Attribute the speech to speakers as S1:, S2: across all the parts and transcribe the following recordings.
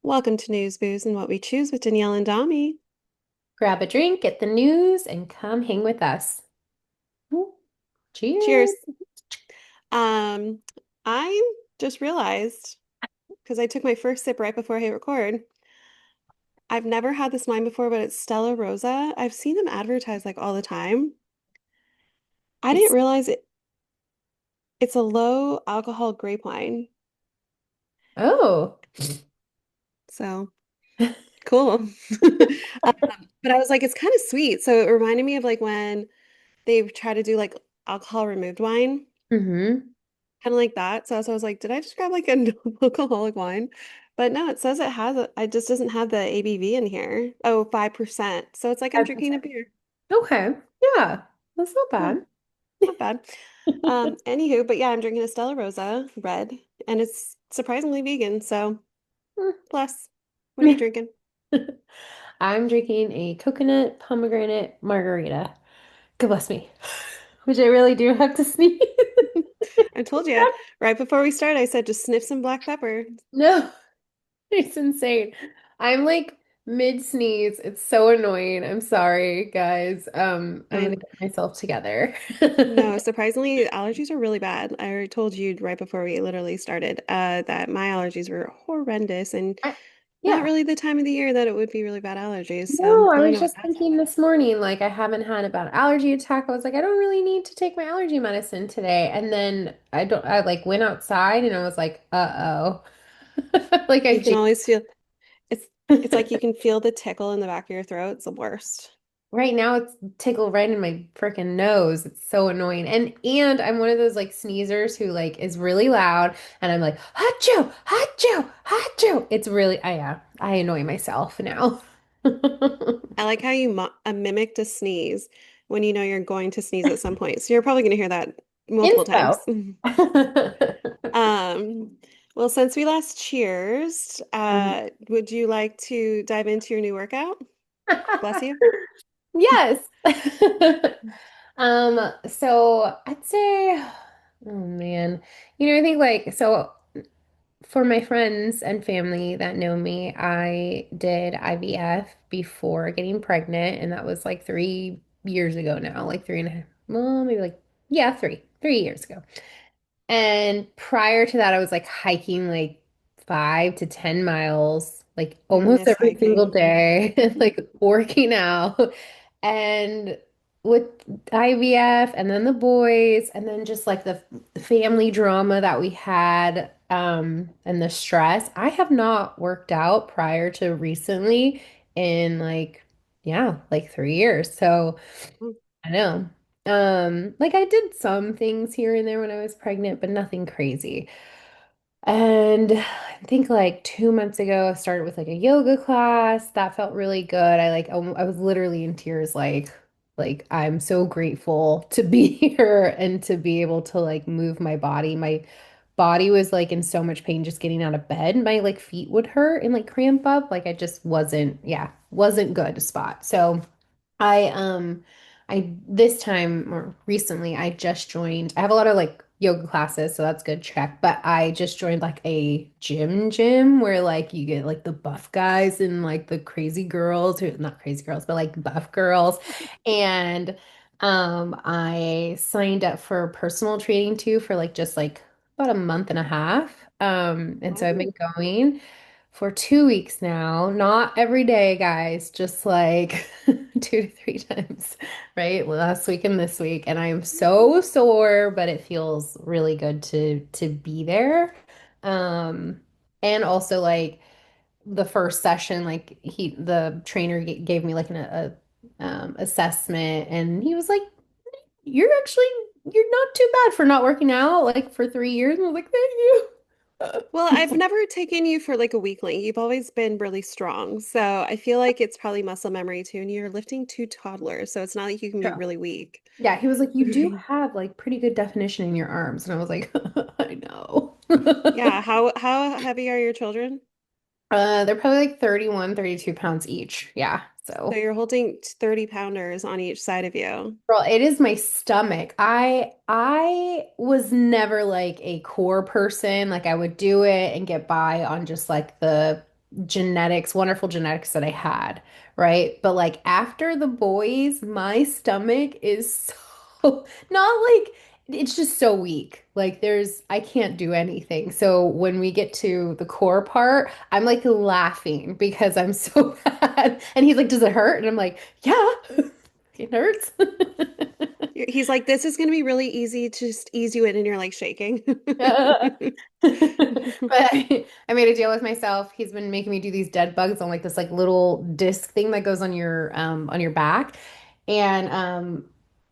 S1: Welcome to News, Booze, and What We Choose with Danielle and Dami.
S2: Grab a drink, get the news, and come hang with us. Ooh, cheers.
S1: Cheers. Um, I just realized, because I took my first sip right before I hit record, I've never had this wine before, but it's Stella Rosa. I've seen them advertised like all the time. I didn't
S2: It's
S1: realize it's a low alcohol grape wine.
S2: oh.
S1: So cool. Um, but I was like, it's kind of sweet. So it reminded me of like when they try to do like alcohol removed wine.
S2: Mm-hmm.
S1: Kind of like that. So I was like, did I just grab like a non-alcoholic wine? But no, it says it has it just doesn't have the ABV in here. Oh, 5%. So it's like I'm drinking a
S2: 5%.
S1: beer.
S2: Okay. Yeah. That's not
S1: Hmm,
S2: bad.
S1: not bad. Anywho, but yeah, I'm drinking a Stella Rosa red and it's surprisingly vegan. So plus, what are you drinking?
S2: I'm drinking a coconut pomegranate margarita. God bless me. Which I really do have to sneeze.
S1: I told you right before we started, I said just sniff some black pepper.
S2: No. It's insane. I'm like mid sneeze. It's so annoying. I'm sorry, guys. I'm gonna
S1: Um,
S2: get myself together.
S1: no, surprisingly, allergies are really bad. I already told you right before we literally started, that my allergies were horrendous and
S2: I-
S1: not
S2: yeah.
S1: really the time of the year that it would be really bad allergies. So
S2: No, I
S1: now I
S2: was
S1: know what
S2: just
S1: that's all
S2: thinking this morning, like I haven't had a bad allergy attack. I was like, I don't really need to take my allergy medicine today. And then I like went outside and I was like, uh-oh. Like I
S1: you can
S2: think
S1: always feel it's it's like you can feel the tickle in the back of your throat. It's the worst.
S2: right now it's tickle right in my freaking nose. It's so annoying. And I'm one of those like sneezers who like is really loud and I'm like, achoo, achoo, achoo. It's really I annoy myself now.
S1: I like how you mimicked a sneeze when you know you're going to sneeze at some point. So you're probably going to hear that multiple
S2: Inspo.
S1: times. Um, well, since we last cheers, would you like to dive into your new workout? Bless you.
S2: Yes. So I'd say, oh man, I think like, so for my friends and family that know me, I did IVF before getting pregnant, and that was like 3 years ago now, like three and a half, well, maybe like, yeah, 3 years ago. And prior to that, I was like hiking like 5 to 10 miles, like
S1: I
S2: almost
S1: miss
S2: every single
S1: hiking.
S2: day, and like working out. And with IVF and then the boys, and then just like the family drama that we had, and the stress, I have not worked out prior to recently in like, yeah, like 3 years. So I know. Like I did some things here and there when I was pregnant, but nothing crazy. And I think like 2 months ago, I started with like a yoga class. That felt really good. I was literally in tears, like I'm so grateful to be here and to be able to like move my body. My body was like in so much pain just getting out of bed. My like feet would hurt and like cramp up. Like I just wasn't, yeah, wasn't good to spot. So I this time or recently I just joined. I have a lot of like yoga classes, so that's good check. But I just joined like a gym where like you get like the buff guys and like the crazy girls who not crazy girls, but like buff girls. And I signed up for personal training too for like just like about a month and a half. And so I've
S1: Oh,
S2: been going for 2 weeks now. Not every day, guys, just like 2 to 3 times, right? Last week and this week. And I am so sore, but it feels really good to be there. Um, and also like the first session, like the trainer gave me like an assessment, and he was like, actually, you're not too bad for not working out like for 3 years." And I was like, "Thank you."
S1: well, I've never taken you for like a weakling. You've always been really strong. So I feel like it's probably muscle memory too. And you're lifting two toddlers. So it's not like you can be
S2: True.
S1: really weak.
S2: Yeah, he was like, "You do have like pretty good definition in your arms." And I was like, "I know."
S1: Yeah. How heavy are your children?
S2: They're probably like 31, 32 pounds each. Yeah.
S1: So
S2: So,
S1: you're holding 30 pounders on each side of you.
S2: girl, it is my stomach. I was never like a core person. Like I would do it and get by on just like genetics, wonderful genetics that I had, right? But like after the boys, my stomach is so not like it's just so weak. Like I can't do anything. So when we get to the core part, I'm like laughing because I'm so bad. And he's like, "Does it hurt?" And I'm like, "Yeah, it hurts."
S1: He's like, this is going to be really easy to just ease you in, and you're like shaking.
S2: Yeah. But I made a deal with myself. He's been making me do these dead bugs on like this like little disc thing that goes on your back. And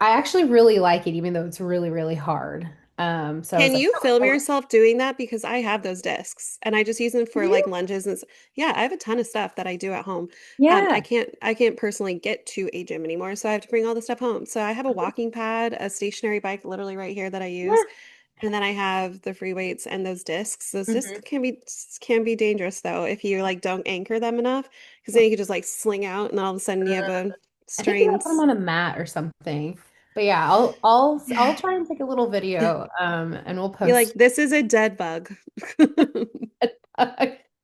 S2: I actually really like it, even though it's really, really hard. So I was
S1: Can
S2: like,
S1: you
S2: oh,
S1: film yourself doing that? Because I have those discs and I just use them for like
S2: you?
S1: lunges yeah, I have a ton of stuff that I do at home.
S2: Yeah.
S1: I can't personally get to a gym anymore, so I have to bring all the stuff home. So I have a walking pad, a stationary bike literally right here that I use,
S2: Yeah.
S1: and then I have the free weights and those discs. Those discs
S2: Hmm.
S1: can be dangerous though if you like don't anchor them enough, because then you could just like sling out and then all of a sudden you have a
S2: I think you gotta put them
S1: strains.
S2: on a mat or something. But yeah, I'll try and take a little video and we'll
S1: Be like,
S2: post.
S1: this is a dead bug.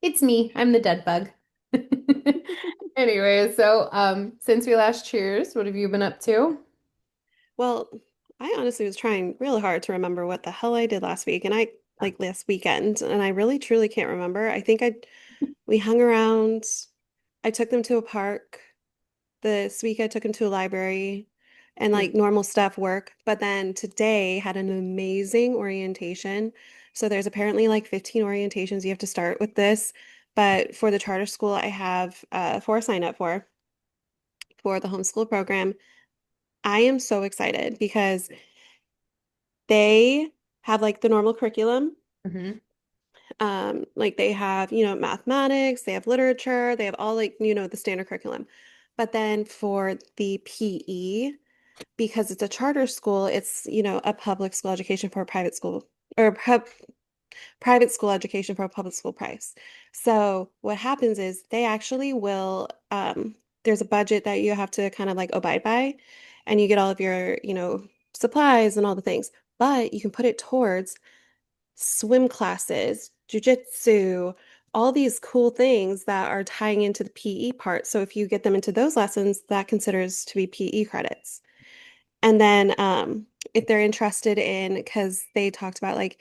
S2: It's me. I'm the dead bug. Anyway, so since we last cheers, what have you been up to?
S1: Well, I honestly was trying really hard to remember what the hell I did last week, and I like last weekend, and I really truly can't remember. We hung around. I took them to a park. This week I took them to a library and
S2: Mm,
S1: like normal stuff work. But then today had an amazing orientation. So there's apparently like 15 orientations you have to start with this. But for the charter school, I have four sign up for the homeschool program. I am so excited because they have like the normal curriculum.
S2: mhm,
S1: Like they have, mathematics, they have literature, they have all like, the standard curriculum. But then for the PE, because it's a charter school, it's, a public school education for a private school or private school education for a public school price. So what happens is they actually will, there's a budget that you have to kind of like abide by, and you get all of your, supplies and all the things, but you can put it towards swim classes, jujitsu, all these cool things that are tying into the PE part. So if you get them into those lessons, that considers to be PE credits. And then if they're interested in, because they talked about like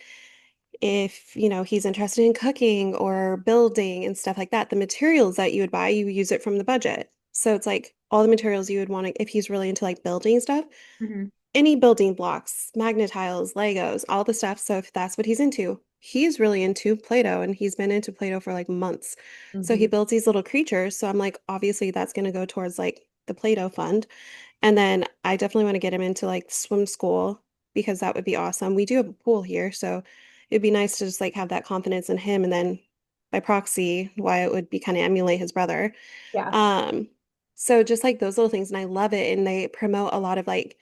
S1: if, he's interested in cooking or building and stuff like that, the materials that you would buy, you use it from the budget. So it's like all the materials you would want to, if he's really into like building stuff,
S2: mhm,
S1: any building blocks, magnetiles, Legos, all the stuff. So if that's what he's into, he's really into Play-Doh and he's been into Play-Doh for like months. So he
S2: mhm.
S1: builds these little creatures. So I'm like, obviously that's going to go towards like the Play-Doh fund. And then I definitely want to get him into like swim school because that would be awesome. We do have a pool here, so it'd be nice to just like have that confidence in him and then by proxy, why it would be kind of emulate his brother.
S2: Yeah.
S1: Um, so just like those little things, and I love it. And they promote a lot of like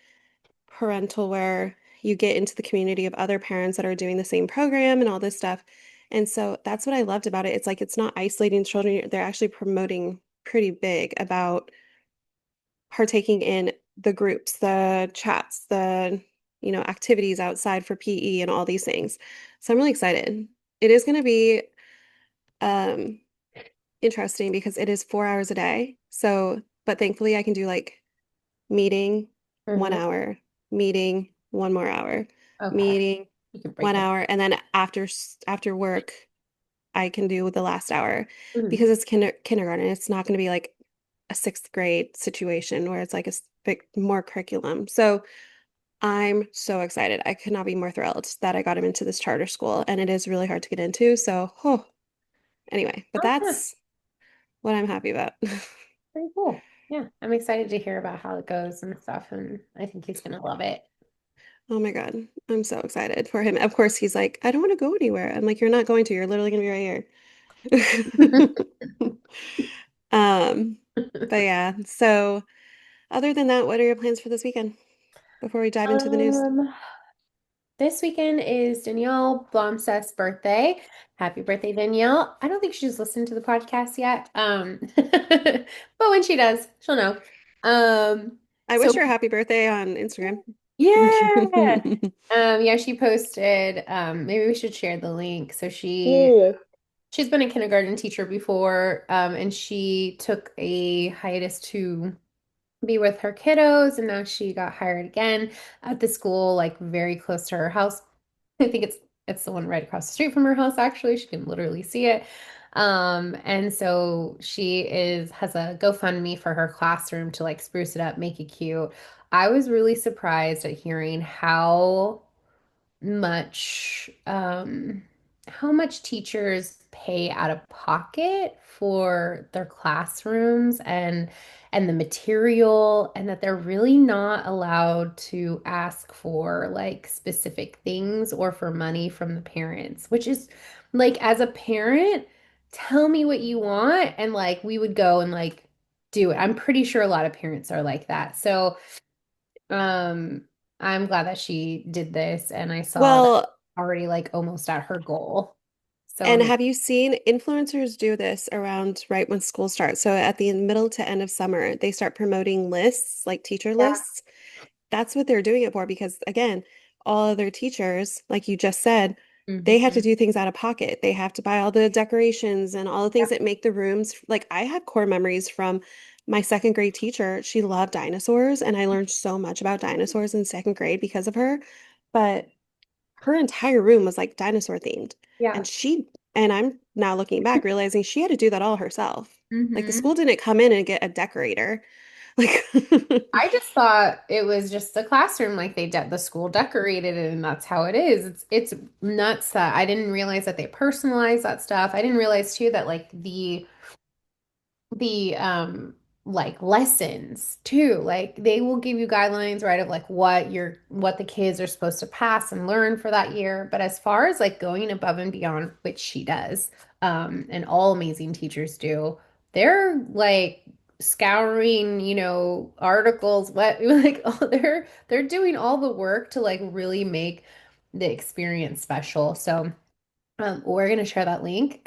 S1: parental where you get into the community of other parents that are doing the same program and all this stuff. And so that's what I loved about it. It's like it's not isolating children. They're actually promoting pretty big about partaking in the groups, the chats, the, activities outside for PE and all these things. So I'm really excited. It is going to be um interesting because it is 4 hours a day. So, but thankfully I can do like meeting, one
S2: Mhm.
S1: hour, meeting, one more hour,
S2: Okay.
S1: meeting,
S2: You can break
S1: one
S2: them.
S1: hour, and then after work, I can do the last hour
S2: Mhm.
S1: because it's kindergarten. It's not going to be like a sixth grade situation where it's like a bit more curriculum. So I'm so excited. I could not be more thrilled that I got him into this charter school, and it is really hard to get into. So, anyway, but
S2: Oh, yeah.
S1: that's what I'm happy about.
S2: Very cool. Yeah, I'm excited to hear about how it goes and stuff, and I think he's gonna love it.
S1: Oh my God. I'm so excited for him. Of course, he's like, I don't want to go anywhere. I'm like, you're not going to. You're literally going to be right here. Um, but yeah. So, other than that, what are your plans for this weekend before we dive into the news?
S2: Um, this weekend is Danielle Blomstead's birthday. Happy birthday, Danielle. I don't think she's listened to the podcast yet. But when she does, she'll know.
S1: I wish
S2: So
S1: her a happy birthday on Instagram.
S2: yeah. Yeah, she posted, maybe we should share the link. So
S1: Yeah.
S2: she's been a kindergarten teacher before, and she took a hiatus to be with her kiddos, and now she got hired again at the school, like very close to her house. I think it's the one right across the street from her house, actually. She can literally see it. And so she is has a GoFundMe for her classroom to like spruce it up, make it cute. I was really surprised at hearing much how much teachers pay out of pocket for their classrooms and the material, and that they're really not allowed to ask for like specific things or for money from the parents, which is like, as a parent, tell me what you want and like we would go and like do it. I'm pretty sure a lot of parents are like that. So um, I'm glad that she did this, and I saw that
S1: Well,
S2: already like almost at her goal. So
S1: and
S2: amazing.
S1: have you seen influencers do this around right when school starts? So at the middle to end of summer, they start promoting lists, like teacher
S2: Yeah.
S1: lists. That's what they're doing it for because, again, all other teachers, like you just said, they have to
S2: Hmm.
S1: do things out of pocket. They have to buy all the decorations and all the
S2: Yeah,
S1: things that make the rooms. Like I have core memories from my second grade teacher. She loved dinosaurs, and I learned so much about dinosaurs in second grade because of her. But her entire room was like dinosaur themed.
S2: yeah.
S1: And and I'm now looking back, realizing she had to do that all herself. Like the
S2: Hmm.
S1: school didn't come in and get a decorator. Like,
S2: I just thought it was just the classroom, like they de the school decorated it, and that's how it is. It's nuts that I didn't realize that they personalized that stuff. I didn't realize too that like the like lessons too, like they will give you guidelines, right, of like what the kids are supposed to pass and learn for that year. But as far as like going above and beyond, which she does, and all amazing teachers do, they're like scouring, articles, what like, oh, they're doing all the work to like really make the experience special. So we're gonna share that link.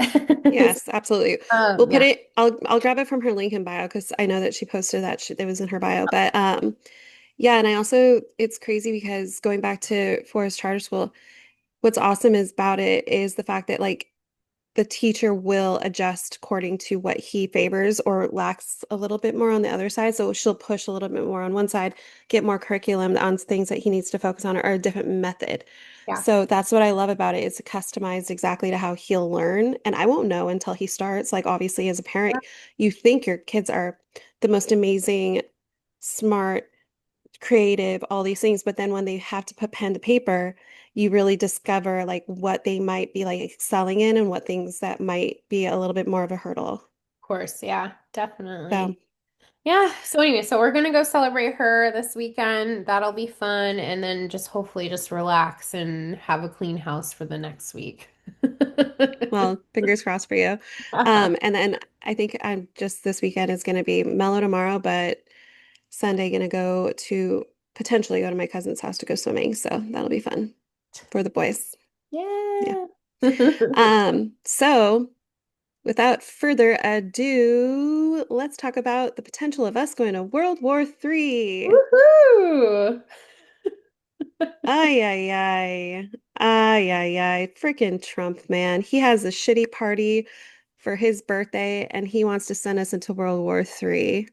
S1: yes, absolutely. We'll put
S2: Yeah,
S1: it, I'll grab it from her link in bio because I know that she posted that it was in her bio. But yeah, and I also it's crazy because going back to Forest Charter School, what's awesome is about it is the fact that like the teacher will adjust according to what he favors or lacks a little bit more on the other side. So she'll push a little bit more on one side, get more curriculum on things that he needs to focus on or a different method.
S2: yeah,
S1: So that's what I love about it. It's customized exactly to how he'll learn. And I won't know until he starts. Like, obviously, as a parent, you think your kids are the most amazing, smart, creative, all these things. But then when they have to put pen to paper, you really discover like what they might be like excelling in and what things that might be a little bit more of a hurdle.
S2: of course, yeah,
S1: So,
S2: definitely. Yeah, so anyway, so we're gonna go celebrate her this weekend. That'll be fun, and then just hopefully just relax and have a clean house for the next week.
S1: well, fingers crossed for you. And then I think I'm just this weekend is going to be mellow tomorrow, but Sunday going to go to potentially go to my cousin's house to go swimming. So that'll be fun for the boys. Yeah.
S2: Yeah.
S1: So without further ado, let's talk about the potential of us going to World War III.
S2: Woohoo!
S1: Ay, ay, ay. Ay, ay, ay. Freaking Trump, man. He has a shitty party for his birthday and he wants to send us into World War III.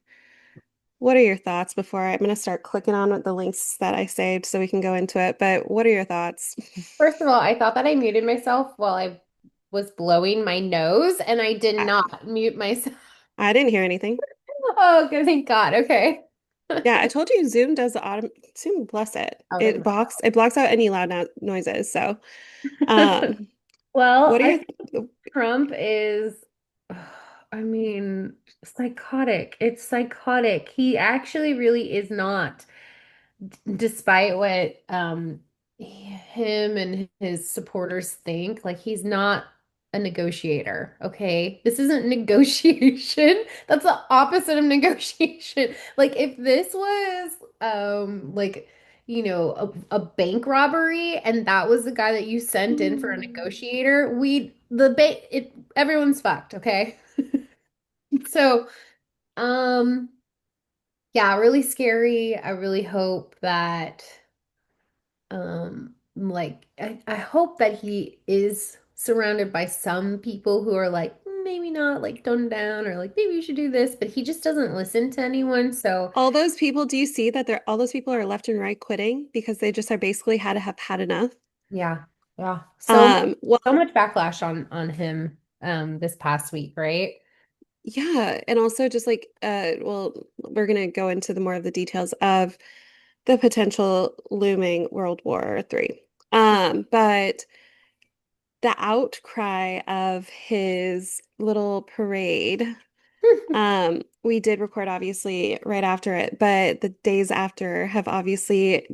S1: What are your thoughts before I'm going to start clicking on the links that I saved so we can go into it? But what are your thoughts?
S2: First of all, I thought that I muted myself while I was blowing my nose, and I did
S1: I,
S2: not mute myself.
S1: I didn't hear anything.
S2: Oh, good, thank God. Okay.
S1: Yeah, I told you Zoom does the autumn. Zoom, bless it.
S2: Oh, there's
S1: It blocks out any loud no noises. So,
S2: my.
S1: um,
S2: Well,
S1: what are
S2: I
S1: your
S2: think Trump is, I mean, psychotic. It's psychotic. He actually really is not, despite what him and his supporters think, like he's not a negotiator, okay? This isn't negotiation. That's the opposite of negotiation. Like if this was like a bank robbery and that was the guy that you sent in for a negotiator, we the ba it everyone's fucked, okay? So, um yeah, really scary. I really hope that like I hope that he is surrounded by some people who are like, maybe not, like tone down or like maybe you should do this, but he just doesn't listen to anyone. So
S1: All those people, do you see that they're all those people are left and right quitting because they just are basically had to have had enough?
S2: yeah, yeah.
S1: Well,
S2: So much backlash on him this past week, right?
S1: yeah, and also just like well, we're gonna go into the more of the details of the potential looming World War III. But the outcry of his little parade, we did record obviously right after it, but the days after have obviously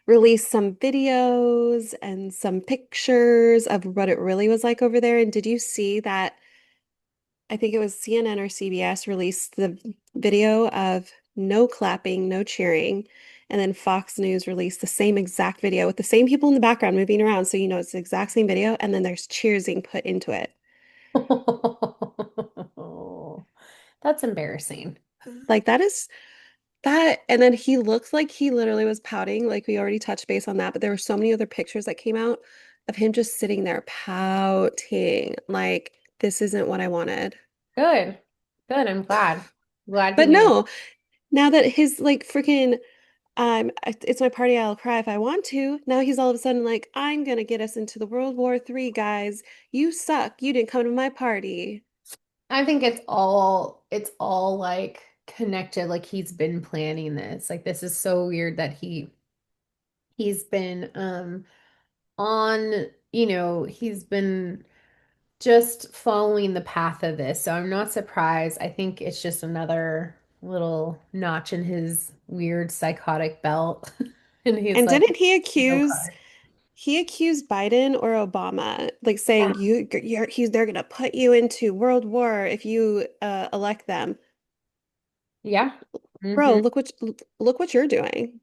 S1: released some videos and some pictures of what it really was like over there. And did you see that? I think it was CNN or CBS released the video of no clapping, no cheering. And then Fox News released the same exact video with the same people in the background moving around. So you know it's the exact same video. And then there's cheers being put into it.
S2: That's embarrassing.
S1: Like that is that. And then he looked like he literally was pouting. Like we already touched base on that. But there were so many other pictures that came out of him just sitting there pouting. Like, this isn't what I wanted.
S2: Good. Good. I'm glad. Glad he
S1: But
S2: knew.
S1: no, now that his like freaking it's my party, I'll cry if I want to. Now he's all of a sudden like, I'm gonna get us into the World War III, guys. You suck. You didn't come to my party.
S2: I think it's all like connected. Like he's been planning this. Like this is so weird that he's been on, he's been just following the path of this. So I'm not surprised. I think it's just another little notch in his weird psychotic belt. And he's
S1: And
S2: like,
S1: didn't
S2: go hard.
S1: he accused Biden or Obama, like
S2: Yeah.
S1: saying they're gonna put you into World War if you elect them.
S2: Yeah.
S1: Bro,
S2: Hmm.
S1: look what you're doing.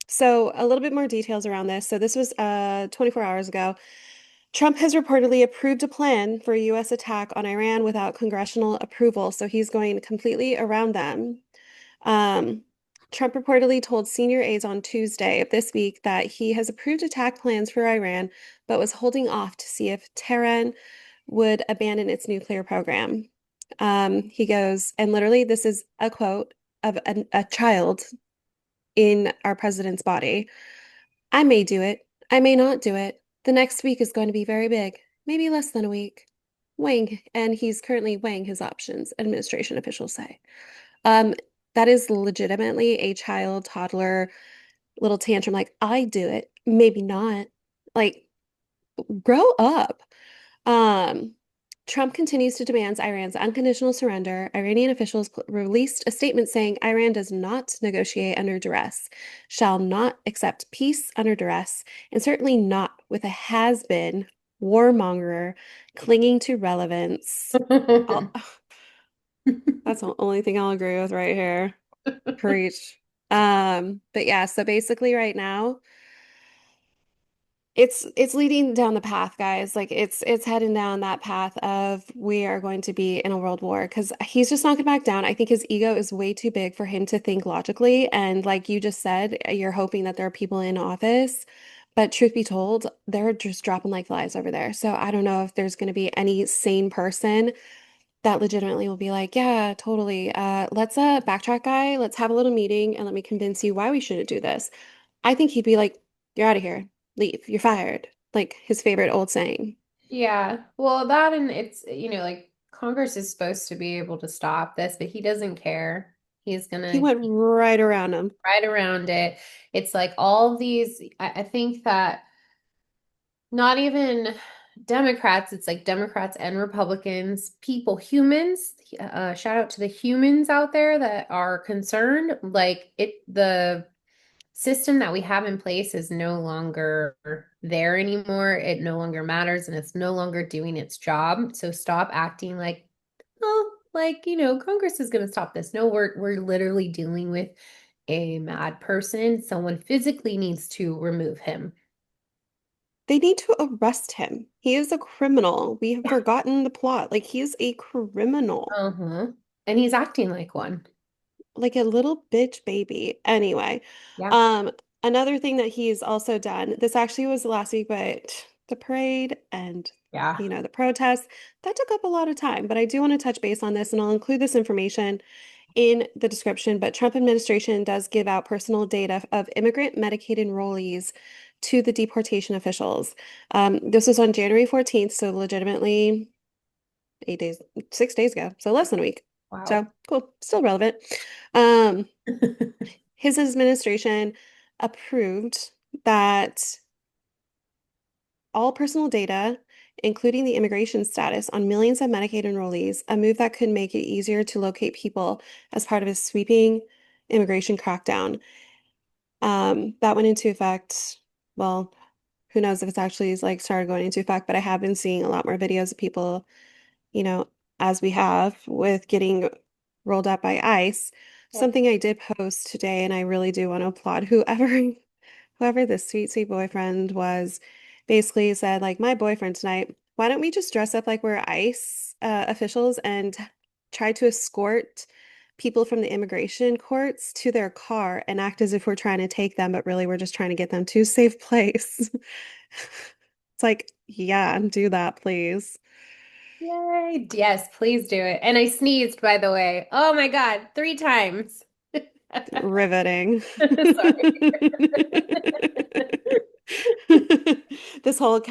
S1: So a little bit more details around this. So this was 24 hours ago. Trump has reportedly approved a plan for a US attack on Iran without congressional approval, so he's going completely around them. Um, Trump reportedly told senior aides on Tuesday of this week that he has approved attack plans for Iran, but was holding off to see if Tehran would abandon its nuclear program. He goes, and literally, this is a quote of a child in our president's body. I may do it. I may not do it. The next week is going to be very big, maybe less than a week. Weighing, and he's currently weighing his options, administration officials say. Um, that is legitimately a child, toddler, little tantrum, like, I do it, maybe not. Like, grow up. Um, Trump continues to demand Iran's unconditional surrender. Iranian officials released a statement saying Iran does not negotiate under duress, shall not accept peace under duress, and certainly not with a has-been warmonger clinging to relevance. I'll, that's the only thing I'll agree with right here. Preach. But yeah, so basically right now, it's leading down the path, guys. Like it's heading down that path of we are going to be in a world war because he's just not gonna back down. I think his ego is way too big for him to think logically. And like you just said, you're hoping that there are people in office, but truth be told, they're just dropping like flies over there. So I don't know if there's gonna be any sane person that legitimately will be like, yeah, totally. Let's backtrack, guy. Let's have a little meeting and let me convince you why we shouldn't do this. I think he'd be like, you're out of here. Leave. You're fired. Like his favorite old saying.
S2: Yeah. Well, that and it's, like Congress is supposed to be able to stop this, but he doesn't care. He's
S1: He
S2: gonna
S1: went right around him.
S2: right around it. It's like all these, I think that not even Democrats, it's like Democrats and Republicans, people, humans, shout out to the humans out there that are concerned. Like the system that we have in place is no longer there anymore. It no longer matters and it's no longer doing its job. So stop acting like, oh, like, Congress is going to stop this. No, we're literally dealing with a mad person. Someone physically needs to remove him.
S1: They need to arrest him. He is a criminal. We have forgotten the plot. Like he is a criminal.
S2: Uh-huh. And he's acting like one.
S1: Like a little bitch baby. Anyway,
S2: Yeah.
S1: um, another thing that he's also done, this actually was last week, but the parade and
S2: Yeah.
S1: the protests. That took up a lot of time, but I do want to touch base on this and I'll include this information in the description. But Trump administration does give out personal data of immigrant Medicaid enrollees to the deportation officials. This was on January 14th, so legitimately 8 days, 6 days ago, so less than a week.
S2: Wow.
S1: So cool, still relevant. Um, his administration approved that all personal data, including the immigration status on millions of Medicaid enrollees, a move that could make it easier to locate people as part of his sweeping immigration crackdown. That went into effect, well, who knows if it's actually like started going into effect, but I have been seeing a lot more videos of people, you know, as we have with getting rolled up by ICE.
S2: Yep.
S1: Something I did post today, and I really do want to applaud whoever this sweet, sweet boyfriend was, basically said, like, my boyfriend tonight, why don't we just dress up like we're ICE officials and try to escort people from the immigration courts to their car and act as if we're trying to take them, but really we're just trying to get them to a safe place. It's like, yeah, do that, please.
S2: Yay. Yes, please do it. And I sneezed, by the way. Oh my God, 3 times.
S1: Riveting.
S2: Sorry.
S1: This whole,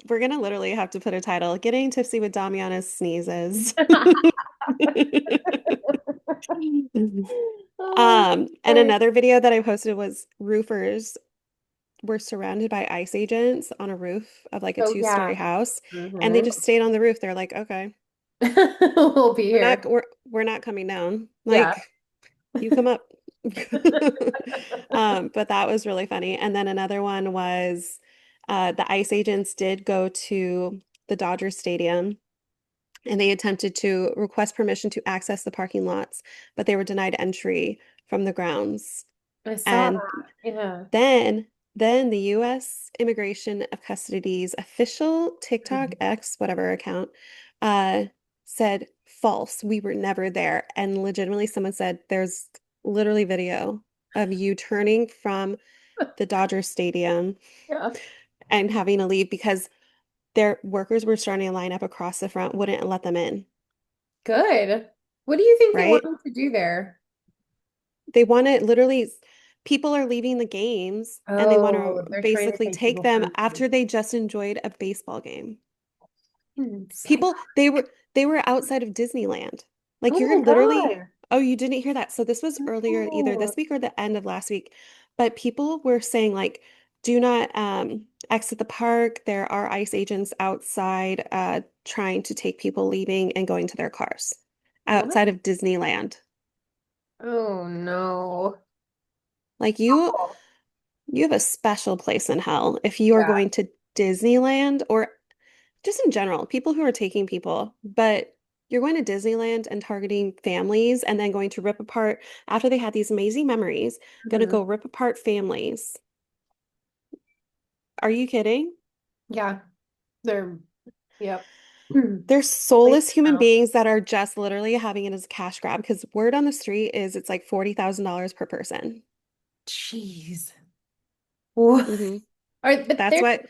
S1: we're gonna literally have to put a title, Getting Tipsy with Damiana's Sneezes.
S2: Oh,
S1: And
S2: sorry.
S1: another video that I posted was roofers were surrounded by ICE agents on a roof of like a
S2: Oh
S1: two-story
S2: yeah.
S1: house, and they
S2: Hmm.
S1: just stayed on the roof. They're like, okay,
S2: We'll be
S1: we're not
S2: here.
S1: we're not coming down.
S2: Yeah.
S1: Like, you come up. But that was really funny. And then another one was the ICE agents did go to the Dodger Stadium and they attempted to request permission to access the parking lots, but they were denied entry from the grounds.
S2: I saw
S1: And
S2: that. Yeah.
S1: then then the US Immigration of Custody's official TikTok
S2: Mhm.
S1: X whatever account uh said false. We were never there. And legitimately someone said there's literally video of you turning from the Dodger Stadium
S2: Yeah.
S1: and having to leave because their workers were starting to line up across the front, wouldn't let them in,
S2: Good. What do you think they
S1: right?
S2: wanted to do there?
S1: They want to literally, people are leaving the games and they want
S2: Oh,
S1: to
S2: they're trying to
S1: basically
S2: take
S1: take
S2: people
S1: them
S2: from.
S1: after they just enjoyed a baseball game.
S2: Psych.
S1: People, they were outside of Disneyland. Like
S2: Oh
S1: you're
S2: my
S1: literally,
S2: God.
S1: oh, you didn't hear that. So this was earlier, either
S2: No.
S1: this week or the end of last week. But people were saying like, do not exit the park. There are ICE agents outside trying to take people leaving and going to their cars
S2: What?
S1: outside of Disneyland.
S2: Oh no.
S1: Like you have a special place in hell if you are
S2: Yeah.
S1: going to Disneyland or just in general, people who are taking people, but you're going to Disneyland and targeting families and then going to rip apart after they had these amazing memories, going to
S2: Mhm.
S1: go rip apart families. Are you kidding?
S2: Yeah. They're, yep. Hmm.
S1: They're
S2: Wait
S1: soulless human
S2: now.
S1: beings that are just literally having it as a cash grab because word on the street is it's like $40,000 per person.
S2: Jeez. What?
S1: Hmm.
S2: All right, but
S1: That's
S2: they're,
S1: what,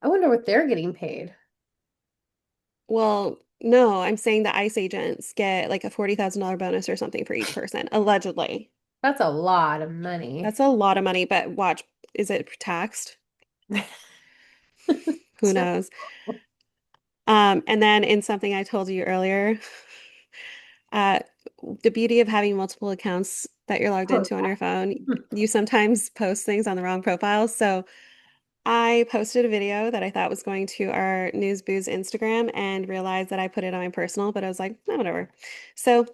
S2: I wonder what they're getting paid.
S1: well, no, I'm saying the ICE agents get like a $40,000 bonus or something for each person, allegedly.
S2: That's a lot of money.
S1: That's a lot of money, but watch, is it taxed? Who
S2: True.
S1: knows? And then in something I told you earlier, uh, the beauty of having multiple accounts that you're logged
S2: Oh,
S1: into on your phone, you sometimes post things on the wrong profiles. So I posted a video that I thought was going to our News Booze Instagram and realized that I put it on my personal, but I was like, "Eh, whatever." So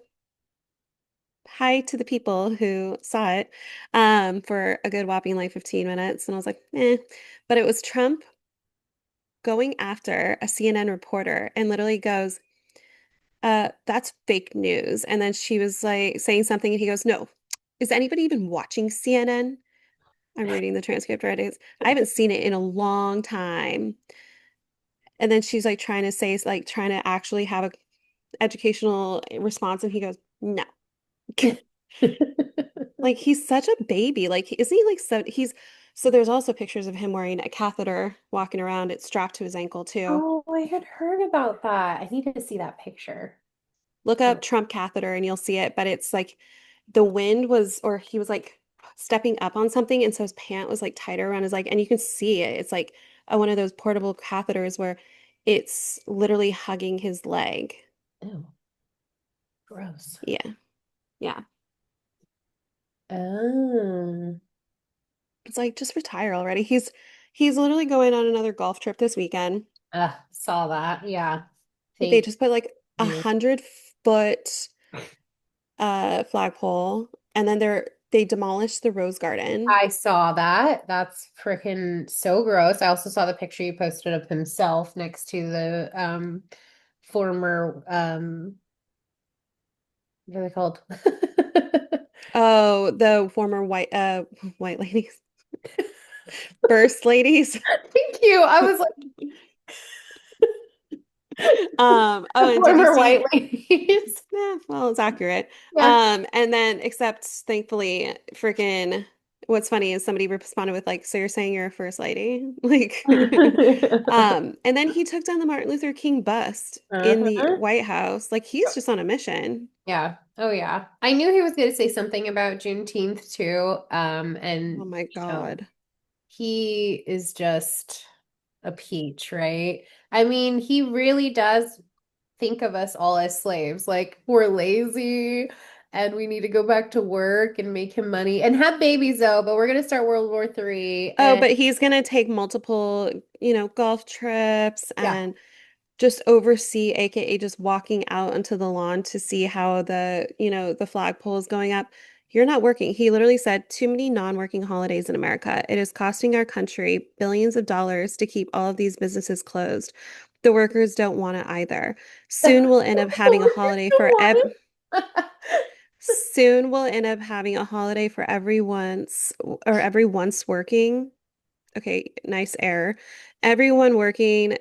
S1: hi to the people who saw it for a good whopping like 15 minutes. And I was like, eh. But it was Trump going after a CNN reporter and literally goes, that's fake news. And then she was like saying something, and he goes, no, is anybody even watching CNN? I'm reading the transcript right. I haven't seen it in a long time. And then she's like trying to say, like trying to actually have a educational response, and he goes, no.
S2: yeah.
S1: Like he's such a baby. Like isn't he like so he's So there's also pictures of him wearing a catheter walking around. It's strapped to his ankle too.
S2: Oh, I had heard about that. I need to see that picture.
S1: Look
S2: Oh,
S1: up Trump catheter and you'll see it, but it's like the wind was, or he was like stepping up on something, and so his pant was like tighter around his leg, and you can see it. It's like one of those portable catheters where it's literally hugging his leg.
S2: ew, gross.
S1: Yeah, yeah.
S2: Oh,
S1: It's like just retire already. He's literally going on another golf trip this weekend.
S2: saw that. Yeah.
S1: They
S2: Thank
S1: just put like a
S2: you.
S1: 100 foot flagpole, and then they demolished the rose garden.
S2: I saw that. That's freaking so gross. I also saw the picture you posted of himself next to the former what are they called?
S1: Oh, the former white ladies, first ladies.
S2: Thank you. I was like
S1: Oh,
S2: the
S1: and did you
S2: former white
S1: see?
S2: ladies.
S1: Well, it's accurate.
S2: Yeah.
S1: And then except thankfully, freaking what's funny is somebody responded with like, so you're saying you're a first lady? Like, and then he took down the Martin Luther King bust in the
S2: Uh-huh.
S1: White House. Like he's just on a mission.
S2: Yeah. Oh yeah. I knew he was going to say something about Juneteenth too.
S1: Oh
S2: And
S1: my
S2: you know,
S1: God.
S2: he is just a peach, right? I mean, he really does think of us all as slaves. Like we're lazy and we need to go back to work and make him money and have babies though, but we're gonna start World War III
S1: Oh,
S2: and
S1: but he's gonna take multiple, golf trips
S2: yeah.
S1: and just oversee, aka just walking out onto the lawn to see how the flagpole is going up. You're not working. He literally said, too many non-working holidays in America. It is costing our country billions of dollars to keep all of these businesses closed. The workers don't want it either.
S2: The
S1: Soon we'll end up having a
S2: workers
S1: holiday
S2: don't
S1: for
S2: want
S1: ev
S2: it.
S1: soon we'll end up having a holiday for every once or every once working. Okay, nice error. Everyone working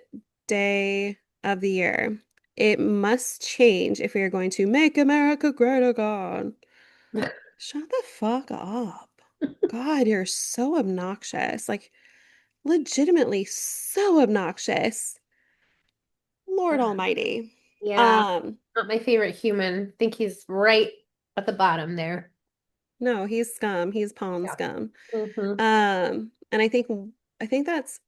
S1: day of the year. It must change if we are going to make America great again. Shut the fuck up. God, you're so obnoxious. Like, legitimately so obnoxious. Lord Almighty.
S2: Yeah,
S1: Um,
S2: not my favorite human. I think he's right at the bottom there.
S1: no, he's scum. He's pawn
S2: Yeah.
S1: scum.
S2: Hmm.
S1: And I think that's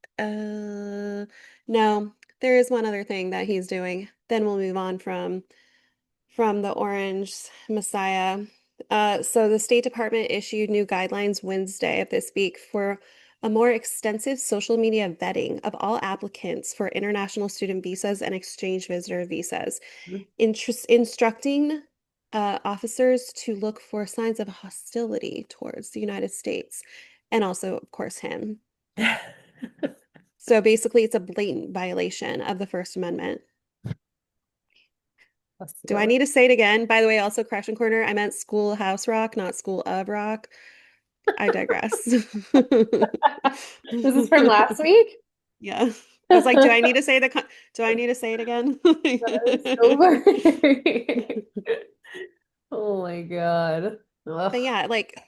S1: no, there is one other thing that he's doing. Then we'll move on from the Orange Messiah. So the State Department issued new guidelines Wednesday of this week for a more extensive social media vetting of all applicants for international student visas and exchange visitor visas, instructing officers to look for signs of hostility towards the United States and also, of course, him. So basically, it's a blatant violation of the First Amendment. Do I
S2: Hostility.
S1: need to say it again? By the way, also correction corner, I meant Schoolhouse Rock, not School of Rock. I digress.
S2: This is from last week.
S1: Yeah. I was like, do I need to say it again?
S2: That is so funny. Oh my God.
S1: But
S2: Ugh.
S1: yeah, like,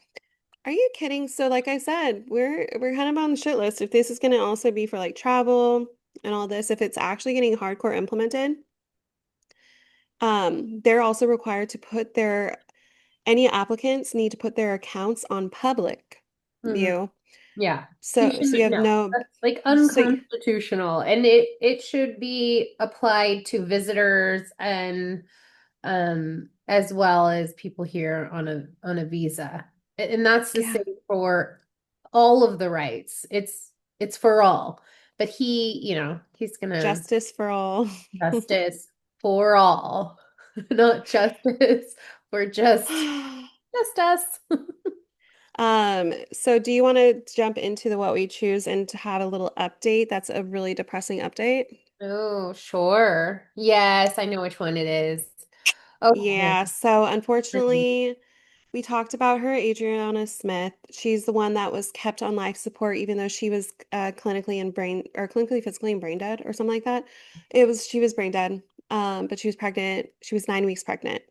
S1: are you kidding? So like I said, we're kind of on the shit list. If this is going to also be for like travel and all this, if it's actually getting hardcore implemented, they're also required to put their any applicants need to put their accounts on public
S2: Mhm.
S1: view.
S2: Yeah. You
S1: So you
S2: shouldn't,
S1: have
S2: no,
S1: no
S2: that's like
S1: so
S2: unconstitutional. And it should be applied to visitors and as well as people here on a visa. And that's the
S1: yeah,
S2: same for all of the rights. It's for all. But he's gonna
S1: justice for all.
S2: justice for all, not justice for just us.
S1: So do you want to jump into the what we choose and to have a little update? That's a really depressing update.
S2: Oh, sure. Yes, I know which one it is. Okay.
S1: Yeah, so unfortunately, we talked about her, Adriana Smith. She's the one that was kept on life support, even though she was clinically, physically, and brain dead, or something like that. She was brain dead, but she was pregnant. She was 9 weeks pregnant.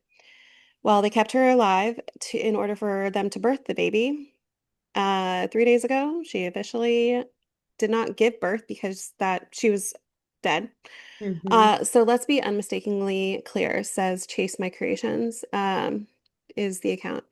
S1: Well, they kept her alive in order for them to birth the baby. 3 days ago, she officially did not give birth because that she was dead.
S2: Hmm.
S1: So let's be unmistakably clear, says Chase My Creations, is the account.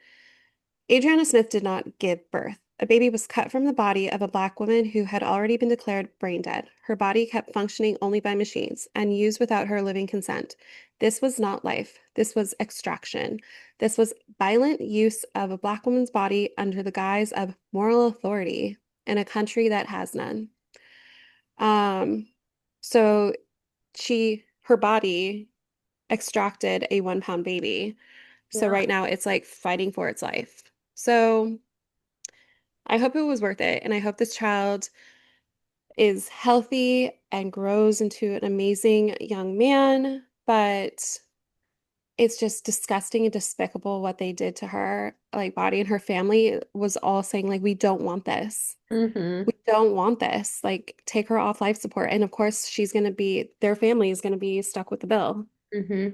S1: Adriana Smith did not give birth. A baby was cut from the body of a Black woman who had already been declared brain dead. Her body kept functioning only by machines and used without her living consent. This was not life. This was extraction. This was violent use of a Black woman's body under the guise of moral authority in a country that has none. Um, so her body extracted a 1 pound baby. So
S2: Yeah.
S1: right now it's like fighting for its life. So I hope it was worth it. And I hope this child is healthy and grows into an amazing young man. But it's just disgusting and despicable what they did to her, like body and her family was all saying, like, we don't want this.
S2: Hmm.
S1: We don't want this. Like, take her off life support. And of course, their family is going to be stuck with the bill.
S2: Hmm.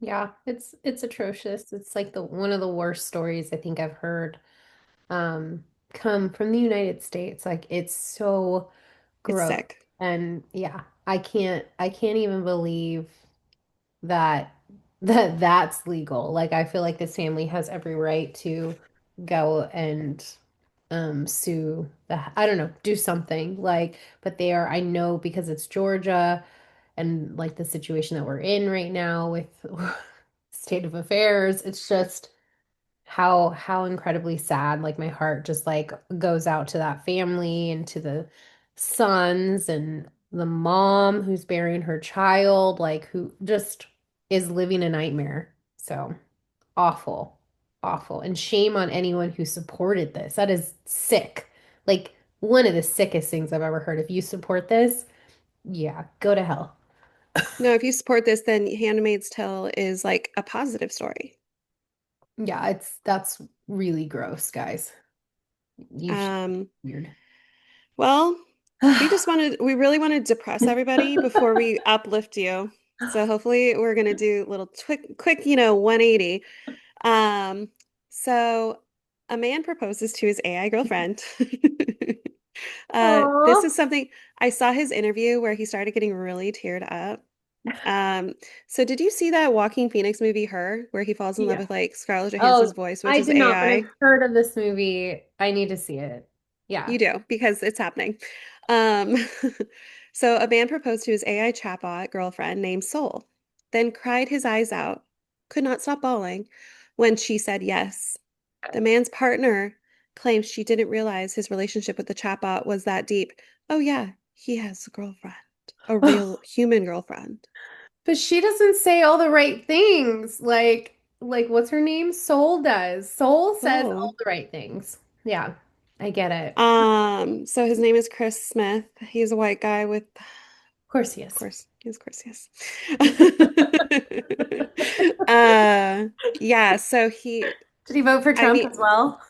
S2: Yeah, it's atrocious. It's like the one of the worst stories I think I've heard um come from the United States. Like it's so
S1: It's
S2: gross.
S1: sick.
S2: And yeah, I can't even believe that that's legal. Like I feel like this family has every right to go and sue I don't know, do something. Like, but they are, I know because it's Georgia and like the situation that we're in right now with state of affairs, it's just how incredibly sad. Like my heart just like goes out to that family and to the sons and the mom who's burying her child, like who just is living a nightmare. So awful, awful. And shame on anyone who supported this. That is sick. Like one of the sickest things I've ever heard. If you support this, yeah, go to hell.
S1: No, if you support this, then Handmaid's Tale is like a positive story.
S2: Yeah, that's really gross, guys. You should
S1: Um,
S2: weird.
S1: well, we really want to depress everybody before we uplift you. So hopefully we're gonna do a little quick, 180. Um, so a man proposes to his AI girlfriend. This
S2: Aw.
S1: is something I saw his interview where he started getting really teared up. Um, so did you see that Joaquin Phoenix movie, Her, where he falls in love
S2: Yeah.
S1: with like Scarlett
S2: Oh,
S1: Johansson's voice, which
S2: I
S1: is
S2: did not, but I've
S1: AI?
S2: heard of this movie. I need to see it. Yeah.
S1: You do, because it's happening. Um, so a man proposed to his AI chatbot girlfriend named Soul, then cried his eyes out, could not stop bawling when she said yes. The man's partner claims she didn't realize his relationship with the chatbot was that deep. Oh yeah, he has a girlfriend, a real human girlfriend.
S2: But she doesn't say all the right things. Like what's her name? Soul does. Soul says all
S1: Oh.
S2: the right things. Yeah. I get it.
S1: So his name is Chris Smith. He's a white guy with,
S2: Of course,
S1: of
S2: yes.
S1: course, he's Chris, yes. Uh, yeah, so
S2: Did he vote for
S1: I
S2: Trump
S1: mean,
S2: as well?